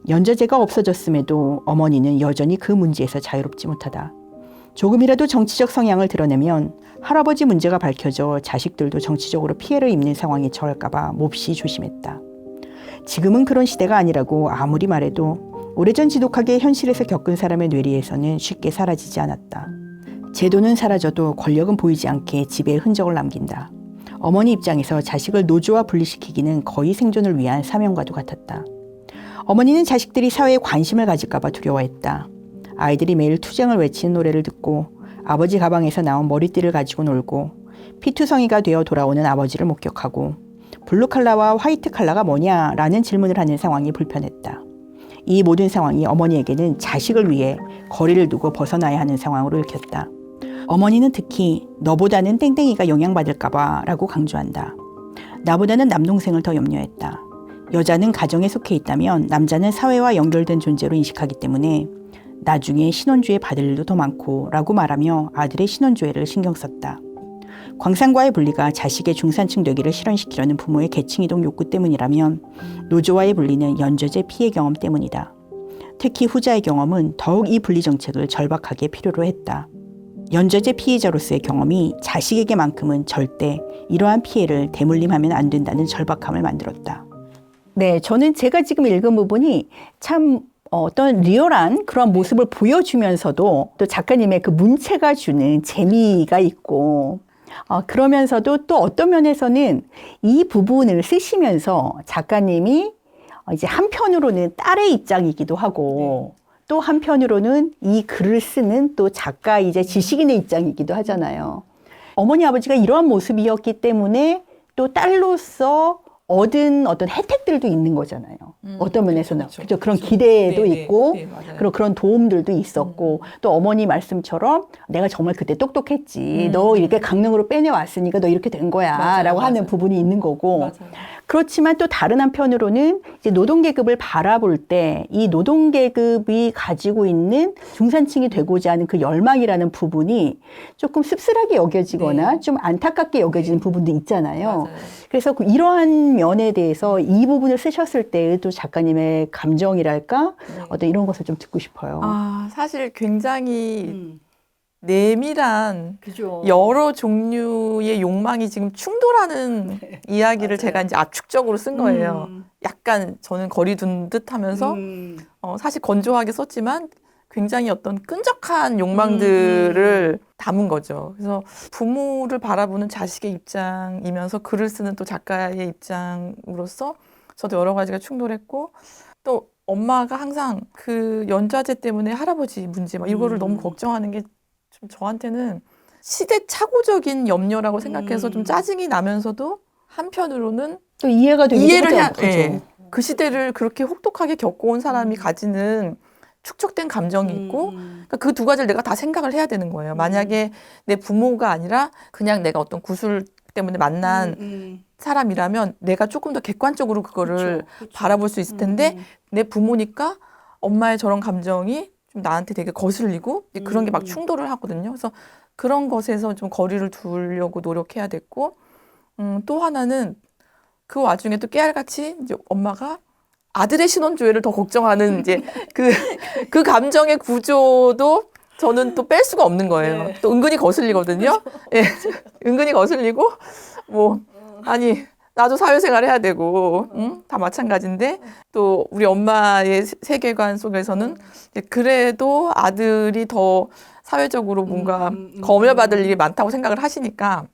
A: 연좌제가 없어졌음에도 어머니는 여전히 그 문제에서 자유롭지 못하다. 조금이라도 정치적 성향을 드러내면 할아버지 문제가 밝혀져 자식들도 정치적으로 피해를 입는 상황에 처할까 봐 몹시 조심했다. 지금은 그런 시대가 아니라고 아무리 말해도 오래전 지독하게 현실에서 겪은 사람의 뇌리에서는 쉽게 사라지지 않았다. 제도는 사라져도 권력은 보이지 않게 지배의 흔적을 남긴다. 어머니 입장에서 자식을 노조와 분리시키기는 거의 생존을 위한 사명과도 같았다. 어머니는 자식들이 사회에 관심을 가질까 봐 두려워했다. 아이들이 매일 투쟁을 외치는 노래를 듣고 아버지 가방에서 나온 머리띠를 가지고 놀고 피투성이가 되어 돌아오는 아버지를 목격하고 블루칼라와 화이트칼라가 뭐냐라는 질문을 하는 상황이 불편했다. 이 모든 상황이 어머니에게는 자식을 위해 거리를 두고 벗어나야 하는 상황으로 읽혔다. 어머니는 특히 너보다는 땡땡이가 영향받을까 봐 라고 강조한다. 나보다는 남동생을 더 염려했다. 여자는 가정에 속해 있다면 남자는 사회와 연결된 존재로 인식하기 때문에 나중에 신혼주에 받을 일도 더 많고 라고 말하며 아들의 신혼주회를 신경 썼다. 광산과의 분리가 자식의 중산층 되기를 실현시키려는 부모의 계층이동 욕구 때문이라면 노조와의 분리는 연좌제 피해 경험 때문이다. 특히 후자의 경험은 더욱 이 분리 정책을 절박하게 필요로 했다. 연좌제 피해자로서의 경험이 자식에게만큼은 절대 이러한 피해를 대물림하면 안 된다는 절박함을 만들었다. 네, 저는 제가 지금 읽은 부분이 참 어떤 리얼한 그런 모습을 보여주면서도 또 작가님의 그 문체가 주는 재미가 있고 그러면서도 또 어떤 면에서는 이 부분을 쓰시면서 작가님이 이제 한편으로는 딸의 입장이기도 하고 또 한편으로는 이 글을 쓰는 또 작가 이제 지식인의 입장이기도 하잖아요. 어머니 아버지가 이러한 모습이었기 때문에 또 딸로서 얻은 어떤 혜택들도 있는 거잖아요. 어떤 면에서는 그렇죠. 그런 기대도 있고 그리고 그런 도움들도 있었고 또 어머니 말씀처럼 내가 정말 그때 똑똑했지. 너 이렇게 강릉으로 빼내왔으니까 너 이렇게 된 거야 라고 하는 부분이 있는 거고 그렇지만 또 다른 한편으로는 이제 노동계급을 바라볼 때 이 노동계급이 가지고 있는 중산층이 되고자 하는 그 열망이라는 부분이 조금 씁쓸하게 여겨지거나 좀 안타깝게 여겨지는 부분도 있잖아요. 그래서 이러한 면에 대해서 이 부분을 쓰셨을 때 또 작가님의 감정이랄까 어떤 이런 것을 좀 듣고 싶어요.
B: 사실 굉장히 내밀한
A: 그죠.
B: 여러 종류의 욕망이 지금 충돌하는 이야기를
A: 맞아요.
B: 제가 이제 압축적으로 쓴 거예요.
A: 음.
B: 약간 저는 거리 둔 듯 하면서 사실 건조하게 썼지만 굉장히 어떤 끈적한 욕망들을 담은 거죠. 그래서 부모를 바라보는 자식의 입장이면서 글을 쓰는 또 작가의 입장으로서 저도 여러 가지가 충돌했고 또 엄마가 항상 그 연좌제 때문에 할아버지 문제 막 이거를 너무 걱정하는 게 좀 저한테는 시대착오적인 염려라고 생각해서 좀 짜증이 나면서도 한편으로는
A: 또 이해가 되기도
B: 이해를 해야
A: 하죠.
B: 예. 그 시대를 그렇게 혹독하게 겪어온 사람이 가지는 축적된 감정이 있고 그러니까 그 두 가지를 내가 다 생각을 해야 되는 거예요. 만약에 내 부모가 아니라 그냥 내가 어떤 구술 때문에 만난 사람이라면 내가 조금 더 객관적으로 그거를 바라볼 수 있을 텐데 내 부모니까 엄마의 저런 감정이 좀 나한테 되게 거슬리고 이제 그런 게 막 충돌을 하거든요. 그래서 그런 것에서 좀 거리를 두려고 노력해야 됐고 또 하나는 그 와중에 또 깨알같이 이제 엄마가 아들의 신혼조회를 더 걱정하는 이제 그 감정의 구조도 저는 또 뺄 수가 없는 거예요.
A: 네.
B: 또 은근히 거슬리거든요. 예. 은근히 거슬리고 뭐 아니 나도 사회생활 해야 되고 응? 다 마찬가지인데 또 우리 엄마의 세계관 속에서는 이제 그래도 아들이 더 사회적으로 뭔가 검열받을 일이 많다고 생각을 하시니까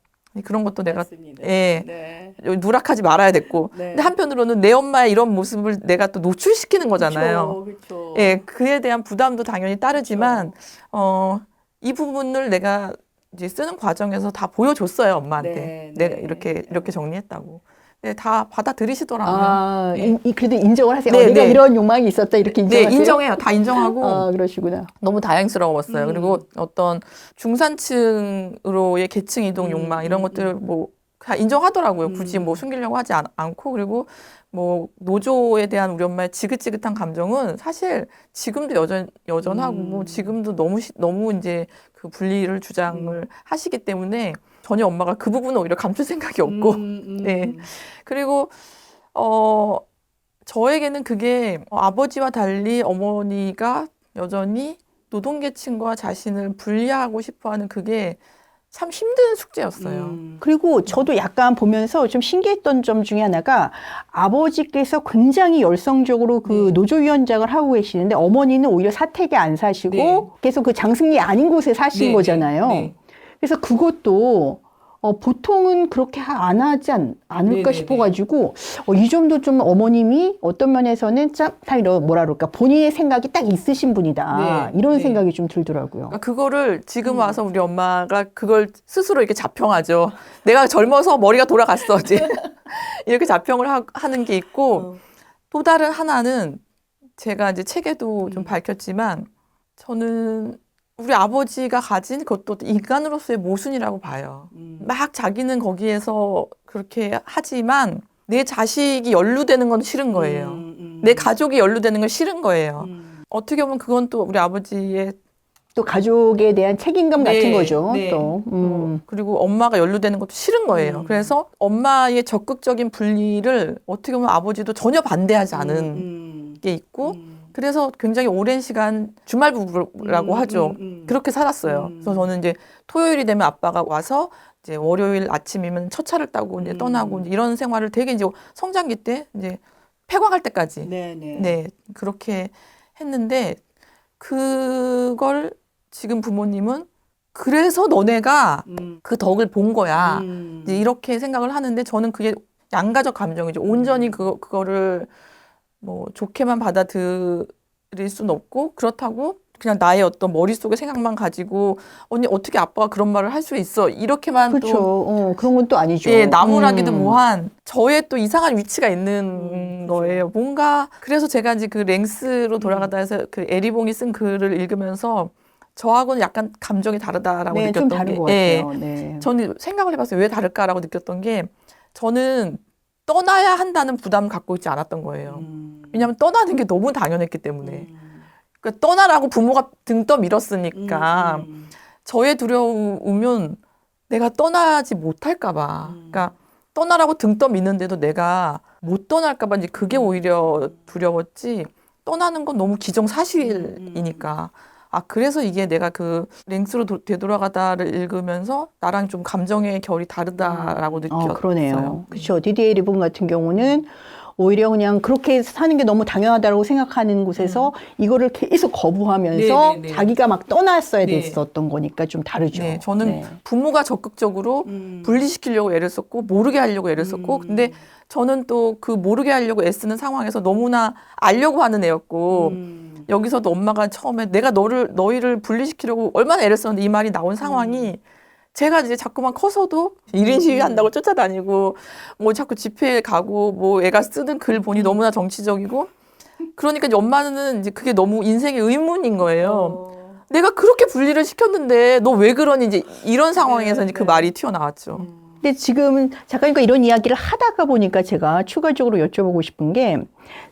B: 그런 것도 내가
A: 맞습니다.
B: 예.
A: 네.
B: 누락하지 말아야 됐고
A: 네.
B: 근데 한편으로는 내 엄마의 이런 모습을 내가 또 노출시키는 거잖아요.
A: 그렇죠.
B: 예, 그에 대한 부담도 당연히 따르지만 이 부분을 내가 이제 쓰는 과정에서 다 보여줬어요, 엄마한테.
A: 네,
B: 내가
A: 네.
B: 이렇게 정리했다고. 네, 다 받아들이시더라고요.
A: 아,
B: 네.
A: 그래도 인정을 하세요.
B: 네,
A: 내가
B: 네.
A: 이런 욕망이 있었다 이렇게
B: 네,
A: 인정하세요?
B: 인정해요. 다 인정하고
A: 아, 그러시구나.
B: 너무 다행스러웠어요. 그리고 어떤 중산층으로의 계층 이동 욕망 이런 것들 뭐 다 인정하더라고요. 굳이 뭐 숨기려고 하지 않고 그리고 뭐 노조에 대한 우리 엄마의 지긋지긋한 감정은 사실 지금도 여전하고 뭐 지금도 너무 이제 그 분리를 주장을 하시기 때문에 전혀 엄마가 그 부분은 오히려 감출 생각이 없고 네. 그리고 저에게는 그게 아버지와 달리 어머니가 여전히 노동계층과 자신을 분리하고 싶어하는 그게 참 힘든 숙제였어요.
A: 그리고 저도 약간 보면서 좀 신기했던 점 중에 하나가 아버지께서 굉장히 열성적으로 그 노조위원장을 하고 계시는데 어머니는 오히려 사택에 안 사시고
B: 네.
A: 계속 그 장승리 아닌 곳에 사신
B: 네,
A: 거잖아요.
B: 네. 그래서
A: 그래서 그것도 보통은 그렇게 안 하지 않을까
B: 네네네.
A: 싶어가지고 이 점도 좀 어머님이 어떤 면에서는 참 이런 뭐라 그럴까 본인의 생각이 딱 있으신 분이다
B: 네,
A: 이런
B: 네.
A: 생각이 좀 들더라고요.
B: 그러니까 그거를 지금 와서 우리 엄마가 그걸 스스로 이렇게 자평하죠. 내가 젊어서 머리가 돌아갔어. 이제 이렇게 자평을 하는 게 있고 또 다른 하나는 제가 이제 책에도 좀 밝혔지만 저는 우리 아버지가 가진 그것도 인간으로서의 모순이라고 봐요. 막 자기는 거기에서 그렇게 하지만 내 자식이 연루되는 건 싫은 거예요. 내 가족이 연루되는 건 싫은 거예요. 어떻게 보면 그건 또 우리 아버지의
A: 또 가족에 대한 책임감 같은
B: 네,
A: 거죠.
B: 네.
A: 또.
B: 그리고 엄마가 연루되는 것도 싫은 거예요. 그래서 엄마의 적극적인 분리를 어떻게 보면 아버지도 전혀 반대하지 않은 게 있고 그래서 굉장히 오랜 시간 주말 부부라고 하죠. 그렇게 살았어요. 그래서 저는 이제 토요일이 되면 아빠가 와서 이제 월요일 아침이면 첫 차를 타고 이제 떠나고 이제 이런 생활을 되게 이제 성장기 때 이제 폐광할 때까지 네, 그렇게 했는데 그걸 지금 부모님은 그래서 너네가 그 덕을 본 거야. 이제 이렇게 생각을 하는데 저는 그게 양가적 감정이죠. 온전히 그거를 뭐 좋게만 받아들일 수는 없고 그렇다고 그냥 나의 어떤 머릿속의 생각만 가지고 언니 어떻게 아빠가 그런 말을 할 수 있어 이렇게만 또
A: 그렇죠. 그런 건 또 아니죠.
B: 예, 나무라기도 뭐한 저의 또 이상한 위치가 있는 거예요. 뭔가 그래서 제가 이제 그 랭스로 돌아가다 해서 그 에리봉이 쓴 글을 읽으면서 저하고는 약간 감정이 다르다라고
A: 네, 좀
B: 느꼈던
A: 다른
B: 게
A: 것
B: 예,
A: 같아요. 네.
B: 저는 생각을 해봤어요. 왜 다를까라고 느꼈던 게 저는 떠나야 한다는 부담을 갖고 있지 않았던 거예요. 왜냐하면 떠나는 게 너무 당연했기 때문에. 그러니까 떠나라고 부모가 등 떠밀었으니까 저의 두려움은 내가 떠나지 못할까 봐. 그러니까 떠나라고 등 떠미는데도 내가 못 떠날까 봐 이제 그게 오히려 두려웠지. 떠나는 건 너무 기정사실이니까. 아, 그래서 이게 내가 그 랭스로 되돌아가다를 읽으면서 나랑 좀 감정의 결이 다르다라고 느꼈어요.
A: 그러네요. 그렇죠. 디디에 리본 같은 경우는 오히려 그냥 그렇게 사는 게 너무 당연하다고 생각하는 곳에서 이거를 계속 거부하면서
B: 네네네.
A: 자기가 막 떠났어야
B: 네.
A: 됐었던 거니까 좀 다르죠.
B: 네, 저는
A: 네.
B: 부모가 적극적으로 분리시키려고 애를 썼고 모르게 하려고 애를 썼고 근데 저는 또 그 모르게 하려고 애쓰는 상황에서 너무나 알려고 하는 애였고 여기서도 엄마가 처음에 내가 너희를 분리시키려고 얼마나 애를 썼는데 이 말이 나온 상황이 제가 이제 자꾸만 커서도 1인 시위 한다고 쫓아다니고 뭐 자꾸 집회에 가고 뭐 애가 쓰는 글 보니 너무나 정치적이고 그러니까 이제 엄마는 이제 그게 너무 인생의 의문인 거예요. 내가 그렇게 분리를 시켰는데 너 왜 그러니 이제 이런 상황에서 이제 그 말이 튀어나왔죠.
A: 근데 지금 작가님과 이런 이야기를 하다가 보니까 제가 추가적으로 여쭤보고 싶은 게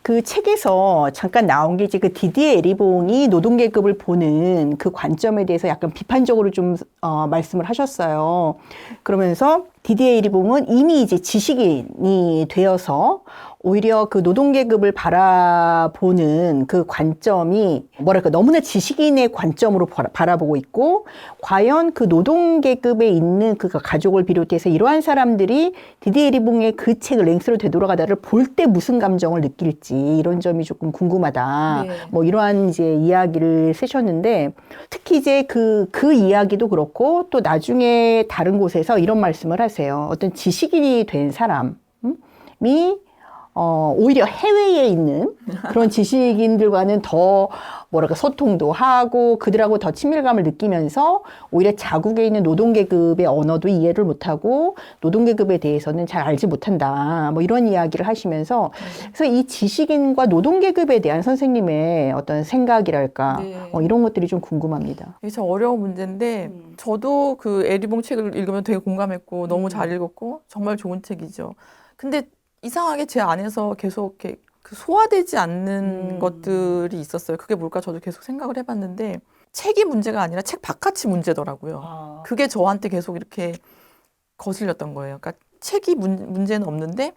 A: 그 책에서 잠깐 나온 게 이제 그 디디에 에리봉이 노동계급을 보는 그 관점에 대해서 약간 비판적으로 좀 말씀을 하셨어요. 그러면서 디디에 에리봉은 이미 이제 지식인이 되어서 오히려 그 노동계급을 바라보는 그 관점이 뭐랄까 너무나 지식인의 관점으로 바라보고 있고 과연 그 노동계급에 있는 그 가족을 비롯해서 이러한 사람들이 디디에 리봉의 그 책을 랭스로 되돌아가다를 볼 때 무슨 감정을 느낄지 이런 점이 조금 궁금하다.
B: 네.
A: 뭐 이러한 이제 이야기를 쓰셨는데 특히 이제 그 이야기도 그렇고 또 나중에 다른 곳에서 이런 말씀을 하세요. 어떤 지식인이 된 사람이 오히려 해외에 있는 그런 지식인들과는 더 뭐랄까 소통도 하고 그들하고 더 친밀감을 느끼면서 오히려 자국에 있는 노동계급의 언어도 이해를 못하고 노동계급에 대해서는 잘 알지 못한다. 뭐 이런 이야기를 하시면서 그래서 이 지식인과 노동계급에 대한 선생님의 어떤 생각이랄까
B: 네.
A: 이런 것들이 좀 궁금합니다.
B: 이게 참 어려운 문제인데 저도 그 에리봉 책을 읽으면 되게 공감했고 너무 잘 읽었고 정말 좋은 책이죠. 근데 이상하게 제 안에서 계속 이렇게 그 소화되지 않는 것들이 있었어요. 그게 뭘까 저도 계속 생각을 해봤는데 책이 문제가 아니라 책 바깥이 문제더라고요. 그게 저한테 계속 이렇게 거슬렸던 거예요. 그러니까 책이 문제는 없는데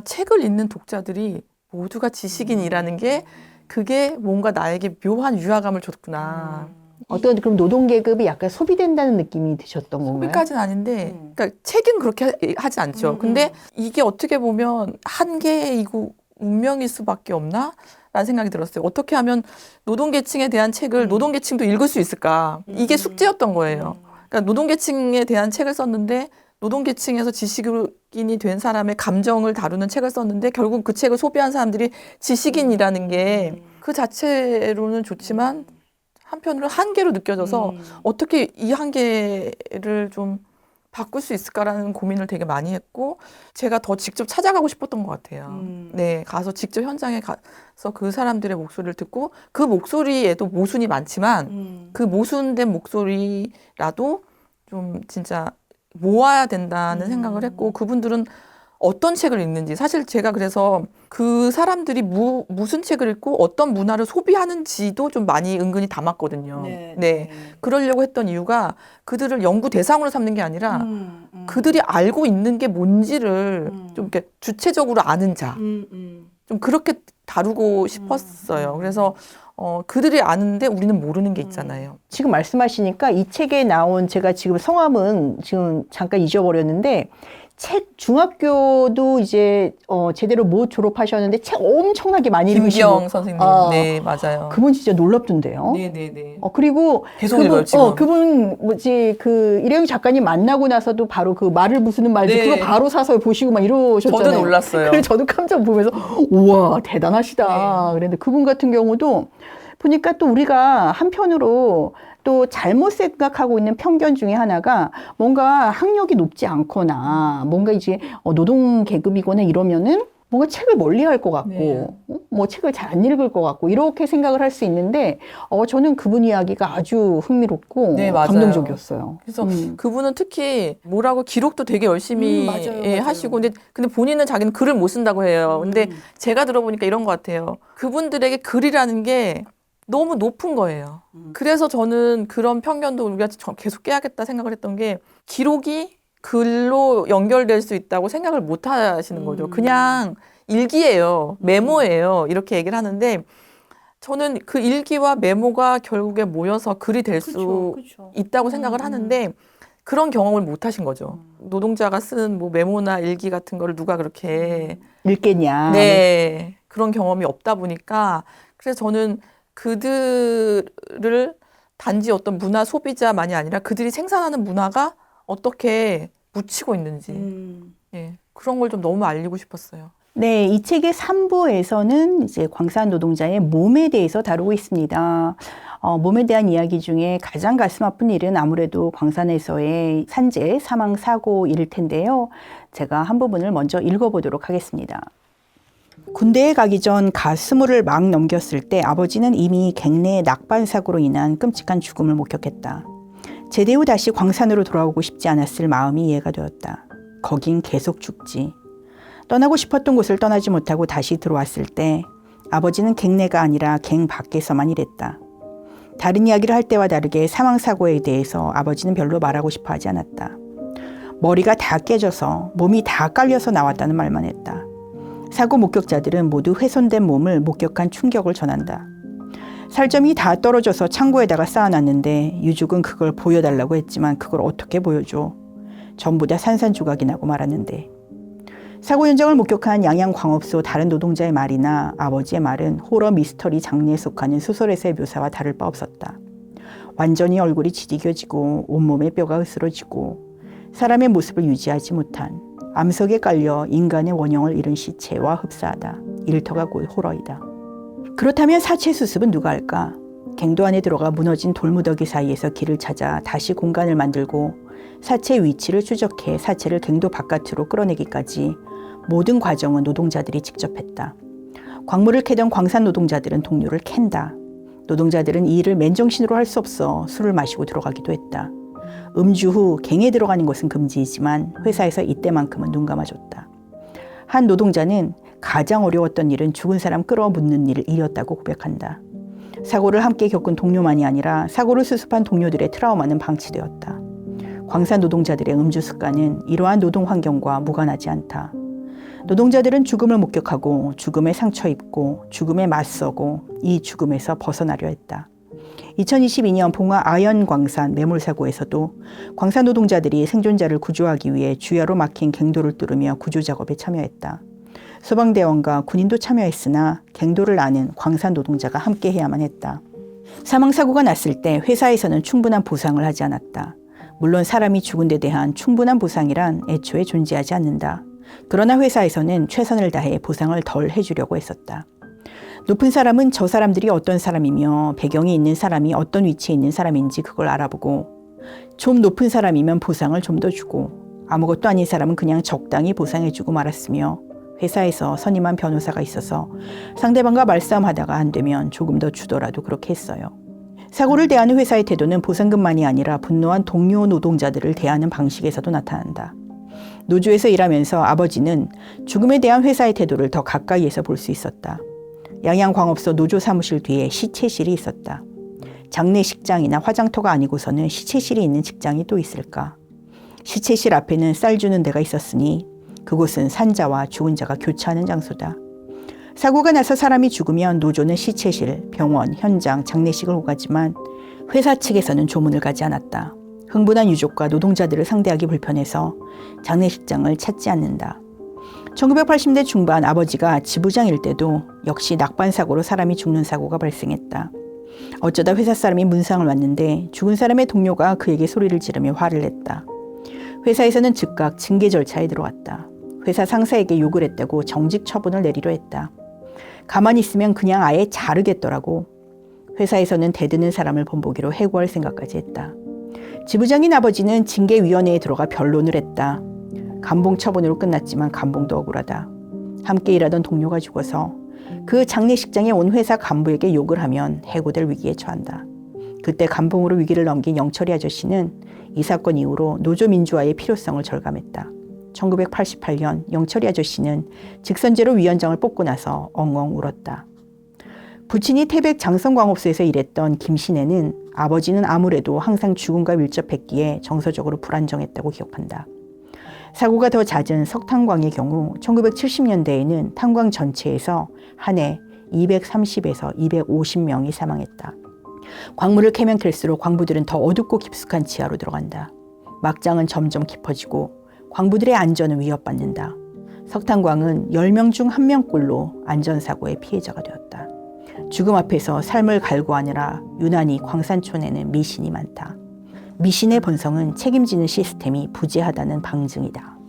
B: 책을 읽는 독자들이 모두가 지식인이라는 게 그게 뭔가 나에게 묘한 위화감을 줬구나.
A: 어떤 그럼 노동계급이 약간 소비된다는 느낌이 드셨던 건가요?
B: 소비까지는 아닌데, 그러니까 책은 그렇게 하지 않죠. 근데 이게 어떻게 보면 한계이고 운명일 수밖에 없나? 라는 생각이 들었어요. 어떻게 하면 노동계층에 대한 책을 노동계층도 읽을 수 있을까? 이게 숙제였던 거예요. 그러니까 노동계층에 대한 책을 썼는데 노동계층에서 지식인이 된 사람의 감정을 다루는 책을 썼는데 결국 그 책을 소비한 사람들이 지식인이라는 게 그 자체로는 좋지만 한편으로 한계로 느껴져서 어떻게 이 한계를 좀 바꿀 수 있을까라는 고민을 되게 많이 했고 제가 더 직접 찾아가고 싶었던 것 같아요. 네, 가서 직접 현장에 가서 그 사람들의 목소리를 듣고 그 목소리에도 모순이 많지만 그 모순된 목소리라도 좀 진짜 모아야 된다는 생각을 했고 그분들은 어떤 책을 읽는지 사실 제가 그래서 그 사람들이 무슨 책을 읽고 어떤 문화를 소비하는지도 좀 많이 은근히 담았거든요. 네. 그러려고 했던 이유가 그들을 연구 대상으로 삼는 게 아니라 그들이 알고 있는 게 뭔지를 좀 이렇게 주체적으로 아는 자. 좀 그렇게 다루고 싶었어요. 그래서 그들이 아는데 우리는 모르는 게 있잖아요.
A: 지금 말씀하시니까 이 책에 나온 제가 지금 성함은 지금 잠깐 잊어버렸는데 중학교도 이제 제대로 못 졸업하셨는데 책 엄청나게 많이 읽으시고
B: 김기영 선생님. 네, 맞아요.
A: 그분 진짜 놀랍던데요.
B: 네네네.
A: 그리고
B: 계속 읽어요, 지금.
A: 그분 이래영 작가님 만나고 나서도 바로 그 말을 부수는 말도
B: 네.
A: 그거 바로 사서 보시고 막 이러셨잖아요.
B: 저도 놀랐어요.
A: 그래서 저도 깜짝 보면서 우와 대단하시다.
B: 네.
A: 그랬는데 그분 같은 경우도 보니까 또 우리가 한편으로 또 잘못 생각하고 있는 편견 중에 하나가 뭔가 학력이 높지 않거나 뭔가 이제 노동 계급이거나 이러면은 뭔가 책을 멀리 할 것 같고
B: 네.
A: 뭐 책을 잘 안 읽을 것 같고 이렇게 생각을 할 수 있는데 저는 그분 이야기가 아주 흥미롭고
B: 네, 맞아요.
A: 감동적이었어요.
B: 그래서 그분은 특히 뭐라고 기록도 되게 열심히
A: 맞아요.
B: 하시고 근데 본인은 자기는 글을 못 쓴다고 해요. 근데 제가 들어보니까 이런 것 같아요. 그분들에게 글이라는 게 너무 높은 거예요. 그래서 저는 그런 편견도 우리가 계속 깨야겠다 생각을 했던 게 기록이 글로 연결될 수 있다고 생각을 못 하시는 거죠. 그냥 일기예요. 메모예요. 이렇게 얘기를 하는데 저는 그 일기와 메모가 결국에 모여서 글이 될 수
A: 그쵸.
B: 있다고 생각을 하는데 그런 경험을 못 하신 거죠. 노동자가 쓴 뭐 메모나 일기 같은 거를 누가 그렇게
A: 읽겠냐.
B: 네, 그런 경험이 없다 보니까 그래서 저는 그들을 단지 어떤 문화 소비자만이 아니라 그들이 생산하는 문화가 어떻게 묻히고 있는지 예, 그런 걸 좀 너무 알리고 싶었어요.
A: 네, 이 책의 3부에서는 이제 광산 노동자의 몸에 대해서 다루고 있습니다. 몸에 대한 이야기 중에 가장 가슴 아픈 일은 아무래도 광산에서의 산재 사망 사고일 텐데요. 제가 한 부분을 먼저 읽어보도록 하겠습니다. 군대에 가기 전 가 20을 막 넘겼을 때 아버지는 이미 갱내 낙반 사고로 인한 끔찍한 죽음을 목격했다. 제대 후 다시 광산으로 돌아오고 싶지 않았을 마음이 이해가 되었다. 거긴 계속 죽지. 떠나고 싶었던 곳을 떠나지 못하고 다시 들어왔을 때 아버지는 갱내가 아니라 갱 밖에서만 일했다. 다른 이야기를 할 때와 다르게 사망사고에 대해서 아버지는 별로 말하고 싶어 하지 않았다. 머리가 다 깨져서 몸이 다 깔려서 나왔다는 말만 했다. 사고 목격자들은 모두 훼손된 몸을 목격한 충격을 전한다. 살점이 다 떨어져서 창고에다가 쌓아놨는데 유족은 그걸 보여달라고 했지만 그걸 어떻게 보여줘. 전부 다 산산조각이 나고 말았는데. 사고 현장을 목격한 양양광업소 다른 노동자의 말이나 아버지의 말은 호러 미스터리 장르에 속하는 소설에서의 묘사와 다를 바 없었다. 완전히 얼굴이 지디겨지고 온몸에 뼈가 으스러지고 사람의 모습을 유지하지 못한 암석에 깔려 인간의 원형을 잃은 시체와 흡사하다. 일터가 곧 호러이다. 그렇다면 사체 수습은 누가 할까? 갱도 안에 들어가 무너진 돌무더기 사이에서 길을 찾아 다시 공간을 만들고 사체의 위치를 추적해 사체를 갱도 바깥으로 끌어내기까지 모든 과정은 노동자들이 직접 했다. 광물을 캐던 광산 노동자들은 동료를 캔다. 노동자들은 이 일을 맨정신으로 할 수 없어 술을 마시고 들어가기도 했다. 음주 후 갱에 들어가는 것은 금지이지만 회사에서 이때만큼은 눈 감아줬다. 한 노동자는 가장 어려웠던 일은 죽은 사람 끌어묻는 일이었다고 고백한다. 사고를 함께 겪은 동료만이 아니라 사고를 수습한 동료들의 트라우마는 방치되었다. 광산 노동자들의 음주 습관은 이러한 노동 환경과 무관하지 않다. 노동자들은 죽음을 목격하고 죽음에 상처 입고 죽음에 맞서고 이 죽음에서 벗어나려 했다. 2022년 봉화 아연 광산 매몰사고에서도 광산 노동자들이 생존자를 구조하기 위해 주야로 막힌 갱도를 뚫으며 구조 작업에 참여했다. 소방대원과 군인도 참여했으나 갱도를 아는 광산 노동자가 함께해야만 했다. 사망사고가 났을 때 회사에서는 충분한 보상을 하지 않았다. 물론 사람이 죽은 데 대한 충분한 보상이란 애초에 존재하지 않는다. 그러나 회사에서는 최선을 다해 보상을 덜 해주려고 했었다. 높은 사람은 저 사람들이 어떤 사람이며 배경이 있는 사람이 어떤 위치에 있는 사람인지 그걸 알아보고 좀 높은 사람이면 보상을 좀 더 주고 아무것도 아닌 사람은 그냥 적당히 보상해주고 말았으며 회사에서 선임한 변호사가 있어서 상대방과 말싸움하다가 안 되면 조금 더 주더라도 그렇게 했어요. 사고를 대하는 회사의 태도는 보상금만이 아니라 분노한 동료 노동자들을 대하는 방식에서도 나타난다. 노조에서 일하면서 아버지는 죽음에 대한 회사의 태도를 더 가까이에서 볼 수 있었다. 양양광업소 노조 사무실 뒤에 시체실이 있었다. 장례식장이나 화장터가 아니고서는 시체실이 있는 직장이 또 있을까? 시체실 앞에는 쌀 주는 데가 있었으니 그곳은 산자와 죽은 자가 교차하는 장소다. 사고가 나서 사람이 죽으면 노조는 시체실, 병원, 현장, 장례식을 오가지만 회사 측에서는 조문을 가지 않았다. 흥분한 유족과 노동자들을 상대하기 불편해서 장례식장을 찾지 않는다. 1980대 중반 아버지가 지부장일 때도 역시 낙반사고로 사람이 죽는 사고가 발생했다. 어쩌다 회사 사람이 문상을 왔는데 죽은 사람의 동료가 그에게 소리를 지르며 화를 냈다. 회사에서는 즉각 징계 절차에 들어왔다. 회사 상사에게 욕을 했다고 정직 처분을 내리려 했다. 가만히 있으면 그냥 아예 자르겠더라고. 회사에서는 대드는 사람을 본보기로 해고할 생각까지 했다. 지부장인 아버지는 징계위원회에 들어가 변론을 했다. 감봉 처분으로 끝났지만 감봉도 억울하다. 함께 일하던 동료가 죽어서 그 장례식장에 온 회사 간부에게 욕을 하면 해고될 위기에 처한다. 그때 감봉으로 위기를 넘긴 영철이 아저씨는 이 사건 이후로 노조 민주화의 필요성을 절감했다. 1988년 영철이 아저씨는 직선제로 위원장을 뽑고 나서 엉엉 울었다. 부친이 태백 장성광업소에서 일했던 김신혜는 아버지는 아무래도 항상 죽음과 밀접했기에 정서적으로 불안정했다고 기억한다. 사고가 더 잦은 석탄광의 경우 1970년대에는 탄광 전체에서 한 해 230에서 250명이 사망했다. 광물을 캐면 캘수록 광부들은 더 어둡고 깊숙한 지하로 들어간다. 막장은 점점 깊어지고 광부들의 안전은 위협받는다. 석탄광은 10명 중 1명꼴로 안전사고의 피해자가 되었다. 죽음 앞에서 삶을 갈구하느라 유난히 광산촌에는 미신이 많다. 미신의 본성은 책임지는 시스템이 부재하다는 방증이다.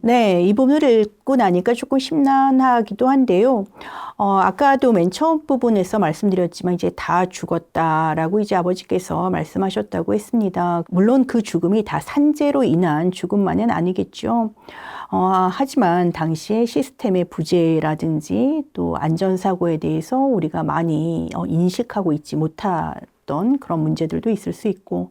A: 네, 이 부분을 읽고 나니까 조금 심란하기도 한데요. 아까도 맨 처음 부분에서 말씀드렸지만 이제 다 죽었다라고 이제 아버지께서 말씀하셨다고 했습니다. 물론 그 죽음이 다 산재로 인한 죽음만은 아니겠죠. 하지만 당시의 시스템의 부재라든지 또 안전사고에 대해서 우리가 많이 인식하고 있지 못했던 그런 문제들도 있을 수 있고,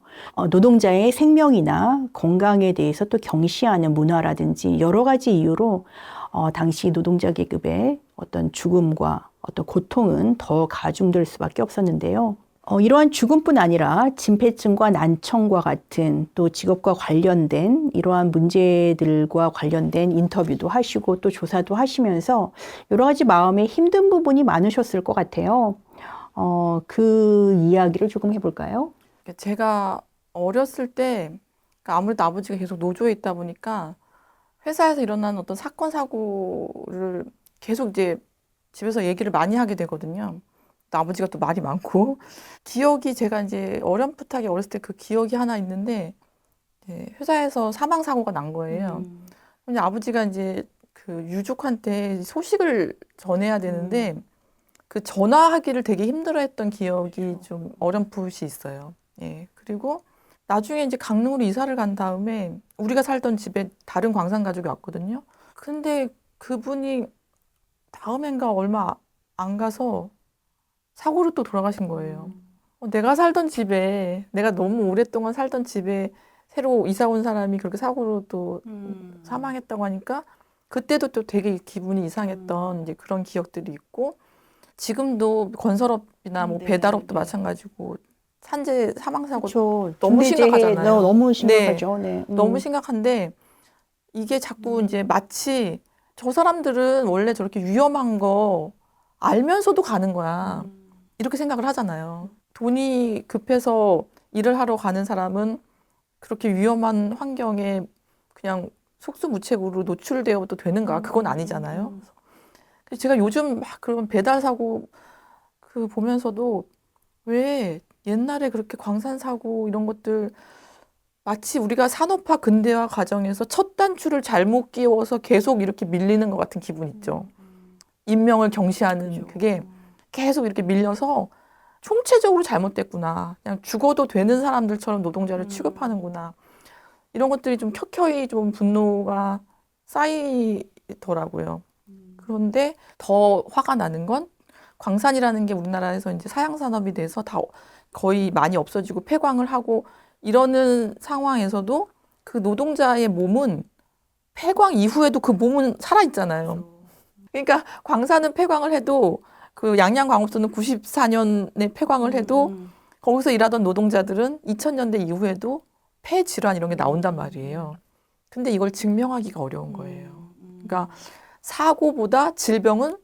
A: 노동자의 생명이나 건강에 대해서 또 경시하는 문화라든지 여러 가지 이유로 당시 노동자 계급의 어떤 죽음과 어떤 고통은 더 가중될 수밖에 없었는데요. 이러한 죽음뿐 아니라 진폐증과 난청과 같은 또 직업과 관련된 이러한 문제들과 관련된 인터뷰도 하시고 또 조사도 하시면서 여러 가지 마음에 힘든 부분이 많으셨을 것 같아요. 그 이야기를 조금 해볼까요?
B: 제가 어렸을 때 아무래도 아버지가 계속 노조에 있다 보니까 회사에서 일어나는 어떤 사건, 사고를 계속 이제 집에서 얘기를 많이 하게 되거든요. 또 아버지가 또 말이 많고. 기억이 제가 이제 어렴풋하게 어렸을 때 그 기억이 하나 있는데, 회사에서 사망 사고가 난 거예요. 근데 아버지가 이제 그 유족한테 소식을 전해야 되는데, 그 전화하기를 되게 힘들어했던 기억이 좀 어렴풋이 있어요. 예. 그리고 나중에 이제 강릉으로 이사를 간 다음에 우리가 살던 집에 다른 광산 가족이 왔거든요. 근데 그분이 다음엔가 얼마 안 가서 사고로 또 돌아가신 거예요. 내가 살던 집에, 내가 너무 오랫동안 살던 집에 새로 이사 온 사람이 그렇게 사고로 또 사망했다고 하니까 그때도 또 되게 기분이 이상했던 이제 그런 기억들이 있고, 지금도 건설업이나 뭐
A: 네,
B: 배달업도
A: 네.
B: 마찬가지고 산재 사망 사고
A: 그렇죠.
B: 너무 심각하잖아요.
A: 너무 심각하죠. 네.
B: 너무 심각한데 이게 자꾸 이제 마치 저 사람들은 원래 저렇게 위험한 거 알면서도 가는 거야. 이렇게 생각을 하잖아요. 돈이 급해서 일을 하러 가는 사람은 그렇게 위험한 환경에 그냥 속수무책으로 노출되어도 되는가? 그건 아니잖아요. 그래서 제가 요즘 막 그런 배달 사고 그 보면서도 왜 옛날에 그렇게 광산 사고 이런 것들 마치 우리가 산업화 근대화 과정에서 첫 단추를 잘못 끼워서 계속 이렇게 밀리는 것 같은 기분 있죠. 인명을 경시하는 그게 계속 이렇게 밀려서 총체적으로 잘못됐구나. 그냥 죽어도 되는 사람들처럼 노동자를 취급하는구나. 이런 것들이 좀 켜켜이 좀 분노가 쌓이더라고요. 그런데 더 화가 나는 건 광산이라는 게 우리나라에서 이제 사양산업이 돼서 다 거의 많이 없어지고 폐광을 하고 이러는 상황에서도 그 노동자의 몸은 폐광 이후에도 그 몸은 살아있잖아요. 그러니까 광산은 폐광을 해도 그 양양광업소는 94년에 폐광을 해도 거기서 일하던 노동자들은 2000년대 이후에도 폐 질환 이런 게 나온단 말이에요. 근데 이걸 증명하기가 어려운 거예요. 그러니까 사고보다 질병은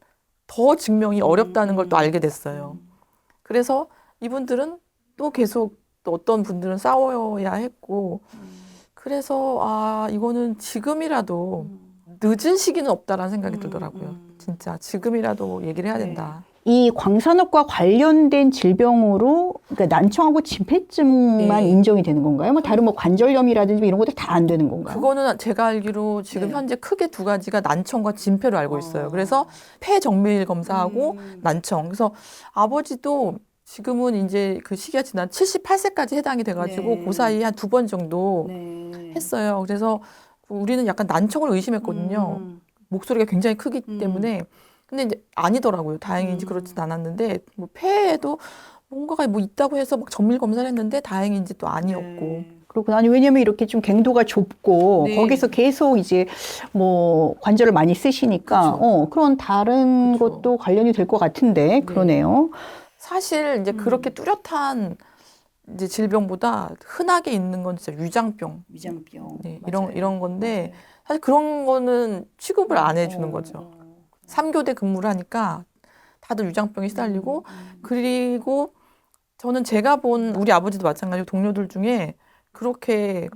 B: 더 증명이 어렵다는 걸 또 알게 됐어요. 그래서 이분들은 또 계속 또 어떤 분들은 싸워야 했고, 그래서 이거는 지금이라도 늦은 시기는 없다라는 생각이 들더라고요. 진짜 지금이라도 얘기를 해야 된다.
A: 이 광산업과 관련된 질병으로 그러니까 난청하고 진폐증만
B: 네.
A: 인정이 되는 건가요? 뭐 다른 뭐 관절염이라든지 이런 것들 다 안 되는 건가요?
B: 그거는 제가 알기로 지금
A: 네.
B: 현재 크게 두 가지가 난청과 진폐로 알고 있어요. 그래서 폐 정밀 검사하고 난청. 그래서 아버지도 지금은 이제 그 시기가 지난 78세까지 해당이 돼가지고
A: 네.
B: 그 사이에 한 2번 정도
A: 네.
B: 했어요. 그래서 우리는 약간 난청을 의심했거든요. 목소리가 굉장히 크기 때문에. 근데 이제 아니더라고요. 다행히 그렇진 않았는데, 뭐 폐에도 뭔가가 뭐 있다고 해서 막 정밀 검사를 했는데 다행히 이제 또 아니었고.
A: 그렇구나. 아니, 왜냐면 이렇게 좀 갱도가 좁고,
B: 네.
A: 거기서 계속 이제 뭐 관절을 많이 쓰시니까,
B: 그쵸.
A: 그런 다른
B: 그쵸.
A: 것도 관련이 될 것 같은데, 그러네요.
B: 사실 이제 그렇게 뚜렷한 이제 질병보다 흔하게 있는 건 진짜 위장병.
A: 위장병.
B: 네, 이런 건데, 사실 그런 거는 취급을 안 해주는 거죠. 3교대 근무를 하니까 다들 위장병에 시달리고 그리고 저는 제가 본 우리 아버지도 마찬가지고 동료들 중에 그렇게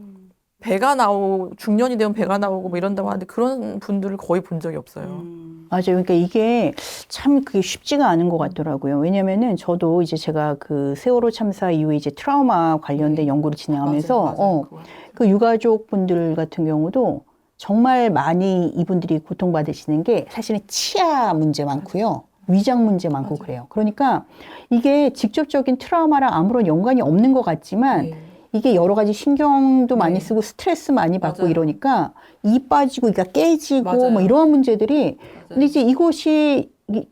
B: 중년이 되면 배가 나오고 뭐 이런다고 하는데 그런 분들을 거의 본 적이 없어요.
A: 맞아요. 그러니까 이게 참 그게 쉽지가 않은 것 같더라고요. 왜냐면은 저도 이제 제가 그 세월호 참사 이후에 이제 트라우마 관련된 연구를 진행하면서 그 유가족 분들 같은 경우도 정말 많이 이분들이 고통받으시는 게 사실은 치아 문제 많고요. 위장 문제 많고 그래요. 그러니까 이게 직접적인 트라우마랑 아무런 연관이 없는 것 같지만 이게 여러 가지 신경도 많이 쓰고 스트레스 많이 받고 이러니까 이 빠지고 그러니까 깨지고 뭐 이러한 문제들이 근데 이제 이것이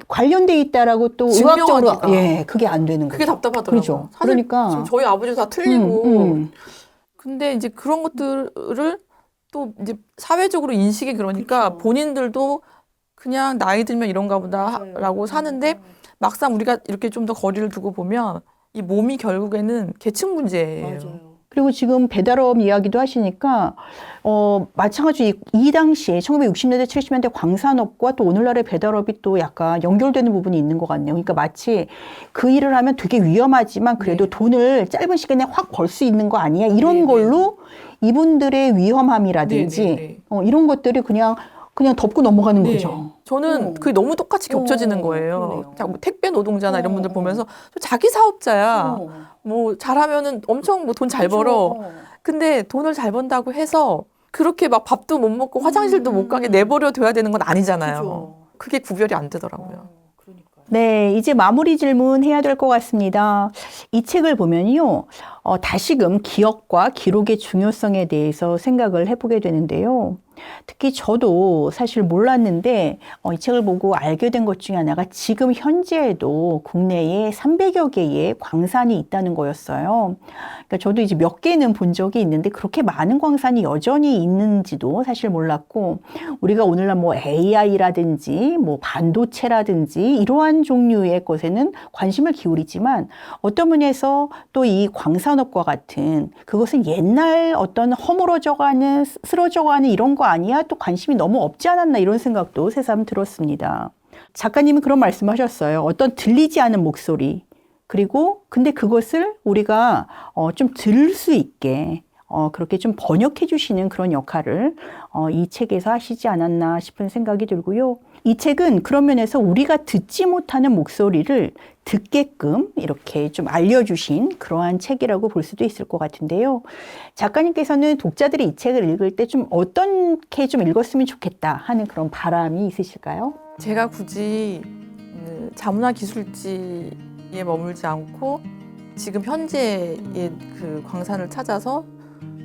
A: 관련돼 있다라고 또 의학적으로 그게 안 되는 거죠.
B: 그게 답답하더라고요.
A: 그렇죠.
B: 사실
A: 그러니까
B: 지금 저희 아버지도 다 틀리고 근데 이제 그런 것들을 또 이제 사회적으로 인식이 그러니까 본인들도 그냥 나이 들면 이런가 보다라고 사는데 막상 우리가 이렇게 좀 더 거리를 두고 보면 이 몸이 결국에는 계층 문제예요.
A: 그리고 지금 배달업 이야기도 하시니까 마찬가지로 이 당시에 1960년대 70년대 광산업과 또 오늘날의 배달업이 또 약간 연결되는 부분이 있는 것 같네요. 그러니까 마치 그 일을 하면 되게 위험하지만 그래도 돈을 짧은 시간에 확 벌 수 있는 거 아니야? 이런 걸로 이분들의 위험함이라든지 이런 것들이 그냥 덮고 넘어가는 거죠.
B: 저는 그게 너무 똑같이 겹쳐지는 거예요. 뭐 택배 노동자나 이런 분들 보면서 자기 사업자야. 뭐 잘하면은 엄청 뭐 돈 잘 벌어. 근데 돈을 잘 번다고 해서 그렇게 막 밥도 못 먹고 화장실도 못 가게 내버려 둬야 되는 건 아니잖아요. 그게 구별이 안 되더라고요.
A: 네, 이제 마무리 질문 해야 될 것 같습니다. 이 책을 보면요, 다시금 기억과 기록의 중요성에 대해서 생각을 해보게 되는데요. 특히 저도 사실 몰랐는데 이 책을 보고 알게 된 것 중에 하나가 지금 현재에도 국내에 300여 개의 광산이 있다는 거였어요. 그러니까 저도 이제 몇 개는 본 적이 있는데 그렇게 많은 광산이 여전히 있는지도 사실 몰랐고 우리가 오늘날 뭐 AI라든지 뭐 반도체라든지 이러한 종류의 것에는 관심을 기울이지만 어떤 면에서 또 이 광산업과 같은 그것은 옛날 어떤 허물어져가는 쓰러져가는 이런 거 아니야? 또 관심이 너무 없지 않았나 이런 생각도 새삼 들었습니다. 작가님은 그런 말씀하셨어요. 어떤 들리지 않은 목소리 그리고 근데 그것을 우리가 좀 들을 수 있게 그렇게 좀 번역해 주시는 그런 역할을 이 책에서 하시지 않았나 싶은 생각이 들고요. 이 책은 그런 면에서 우리가 듣지 못하는 목소리를 듣게끔 이렇게 좀 알려주신 그러한 책이라고 볼 수도 있을 것 같은데요. 작가님께서는 독자들이 이 책을 읽을 때 좀 어떻게 좀 읽었으면 좋겠다 하는 그런 바람이 있으실까요?
B: 제가 굳이 자문화 기술지에 머물지 않고 지금 현재의 그 광산을 찾아서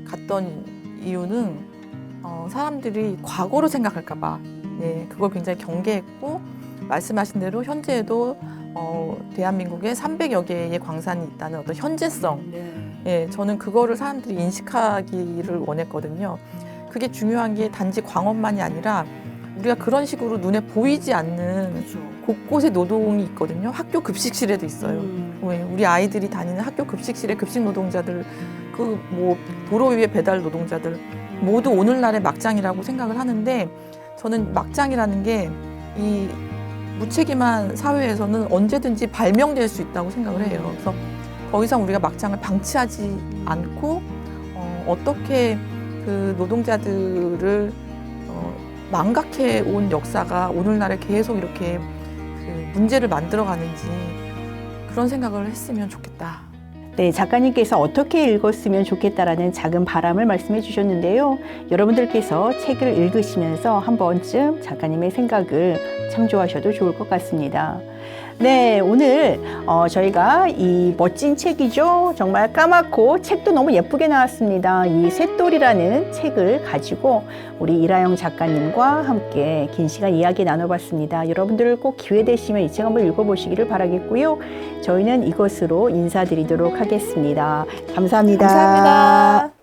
B: 갔던 이유는 사람들이 과거로 생각할까 봐 그걸 굉장히 경계했고 말씀하신 대로 현재에도 대한민국에 300여 개의 광산이 있다는 어떤 현재성 저는 그거를 사람들이 인식하기를 원했거든요. 그게 중요한 게 단지 광업만이 아니라 우리가 그런 식으로 눈에 보이지 않는 곳곳에 노동이 있거든요. 학교 급식실에도 있어요. 우리 아이들이 다니는 학교 급식실의 급식 노동자들, 그 뭐 도로 위의 배달 노동자들 모두 오늘날의 막장이라고 생각을 하는데 저는 막장이라는 게 이 무책임한 사회에서는 언제든지 발명될 수 있다고 생각을 해요. 그래서 더 이상 우리가 막장을 방치하지 않고 어떻게 그 노동자들을 망각해 온 역사가 오늘날에 계속 이렇게 그 문제를 만들어 가는지 그런 생각을 했으면 좋겠다.
A: 네, 작가님께서 어떻게 읽었으면 좋겠다라는 작은 바람을 말씀해 주셨는데요. 여러분들께서 책을 읽으시면서 한 번쯤 작가님의 생각을 참조하셔도 좋을 것 같습니다. 네, 오늘 저희가 이 멋진 책이죠. 정말 까맣고 책도 너무 예쁘게 나왔습니다. 이 쇳돌이라는 책을 가지고 우리 이라영 작가님과 함께 긴 시간 이야기 나눠봤습니다. 여러분들 꼭 기회 되시면 이 책 한번 읽어보시기를 바라겠고요. 저희는 이것으로 인사드리도록 하겠습니다. 감사합니다.
B: 감사합니다.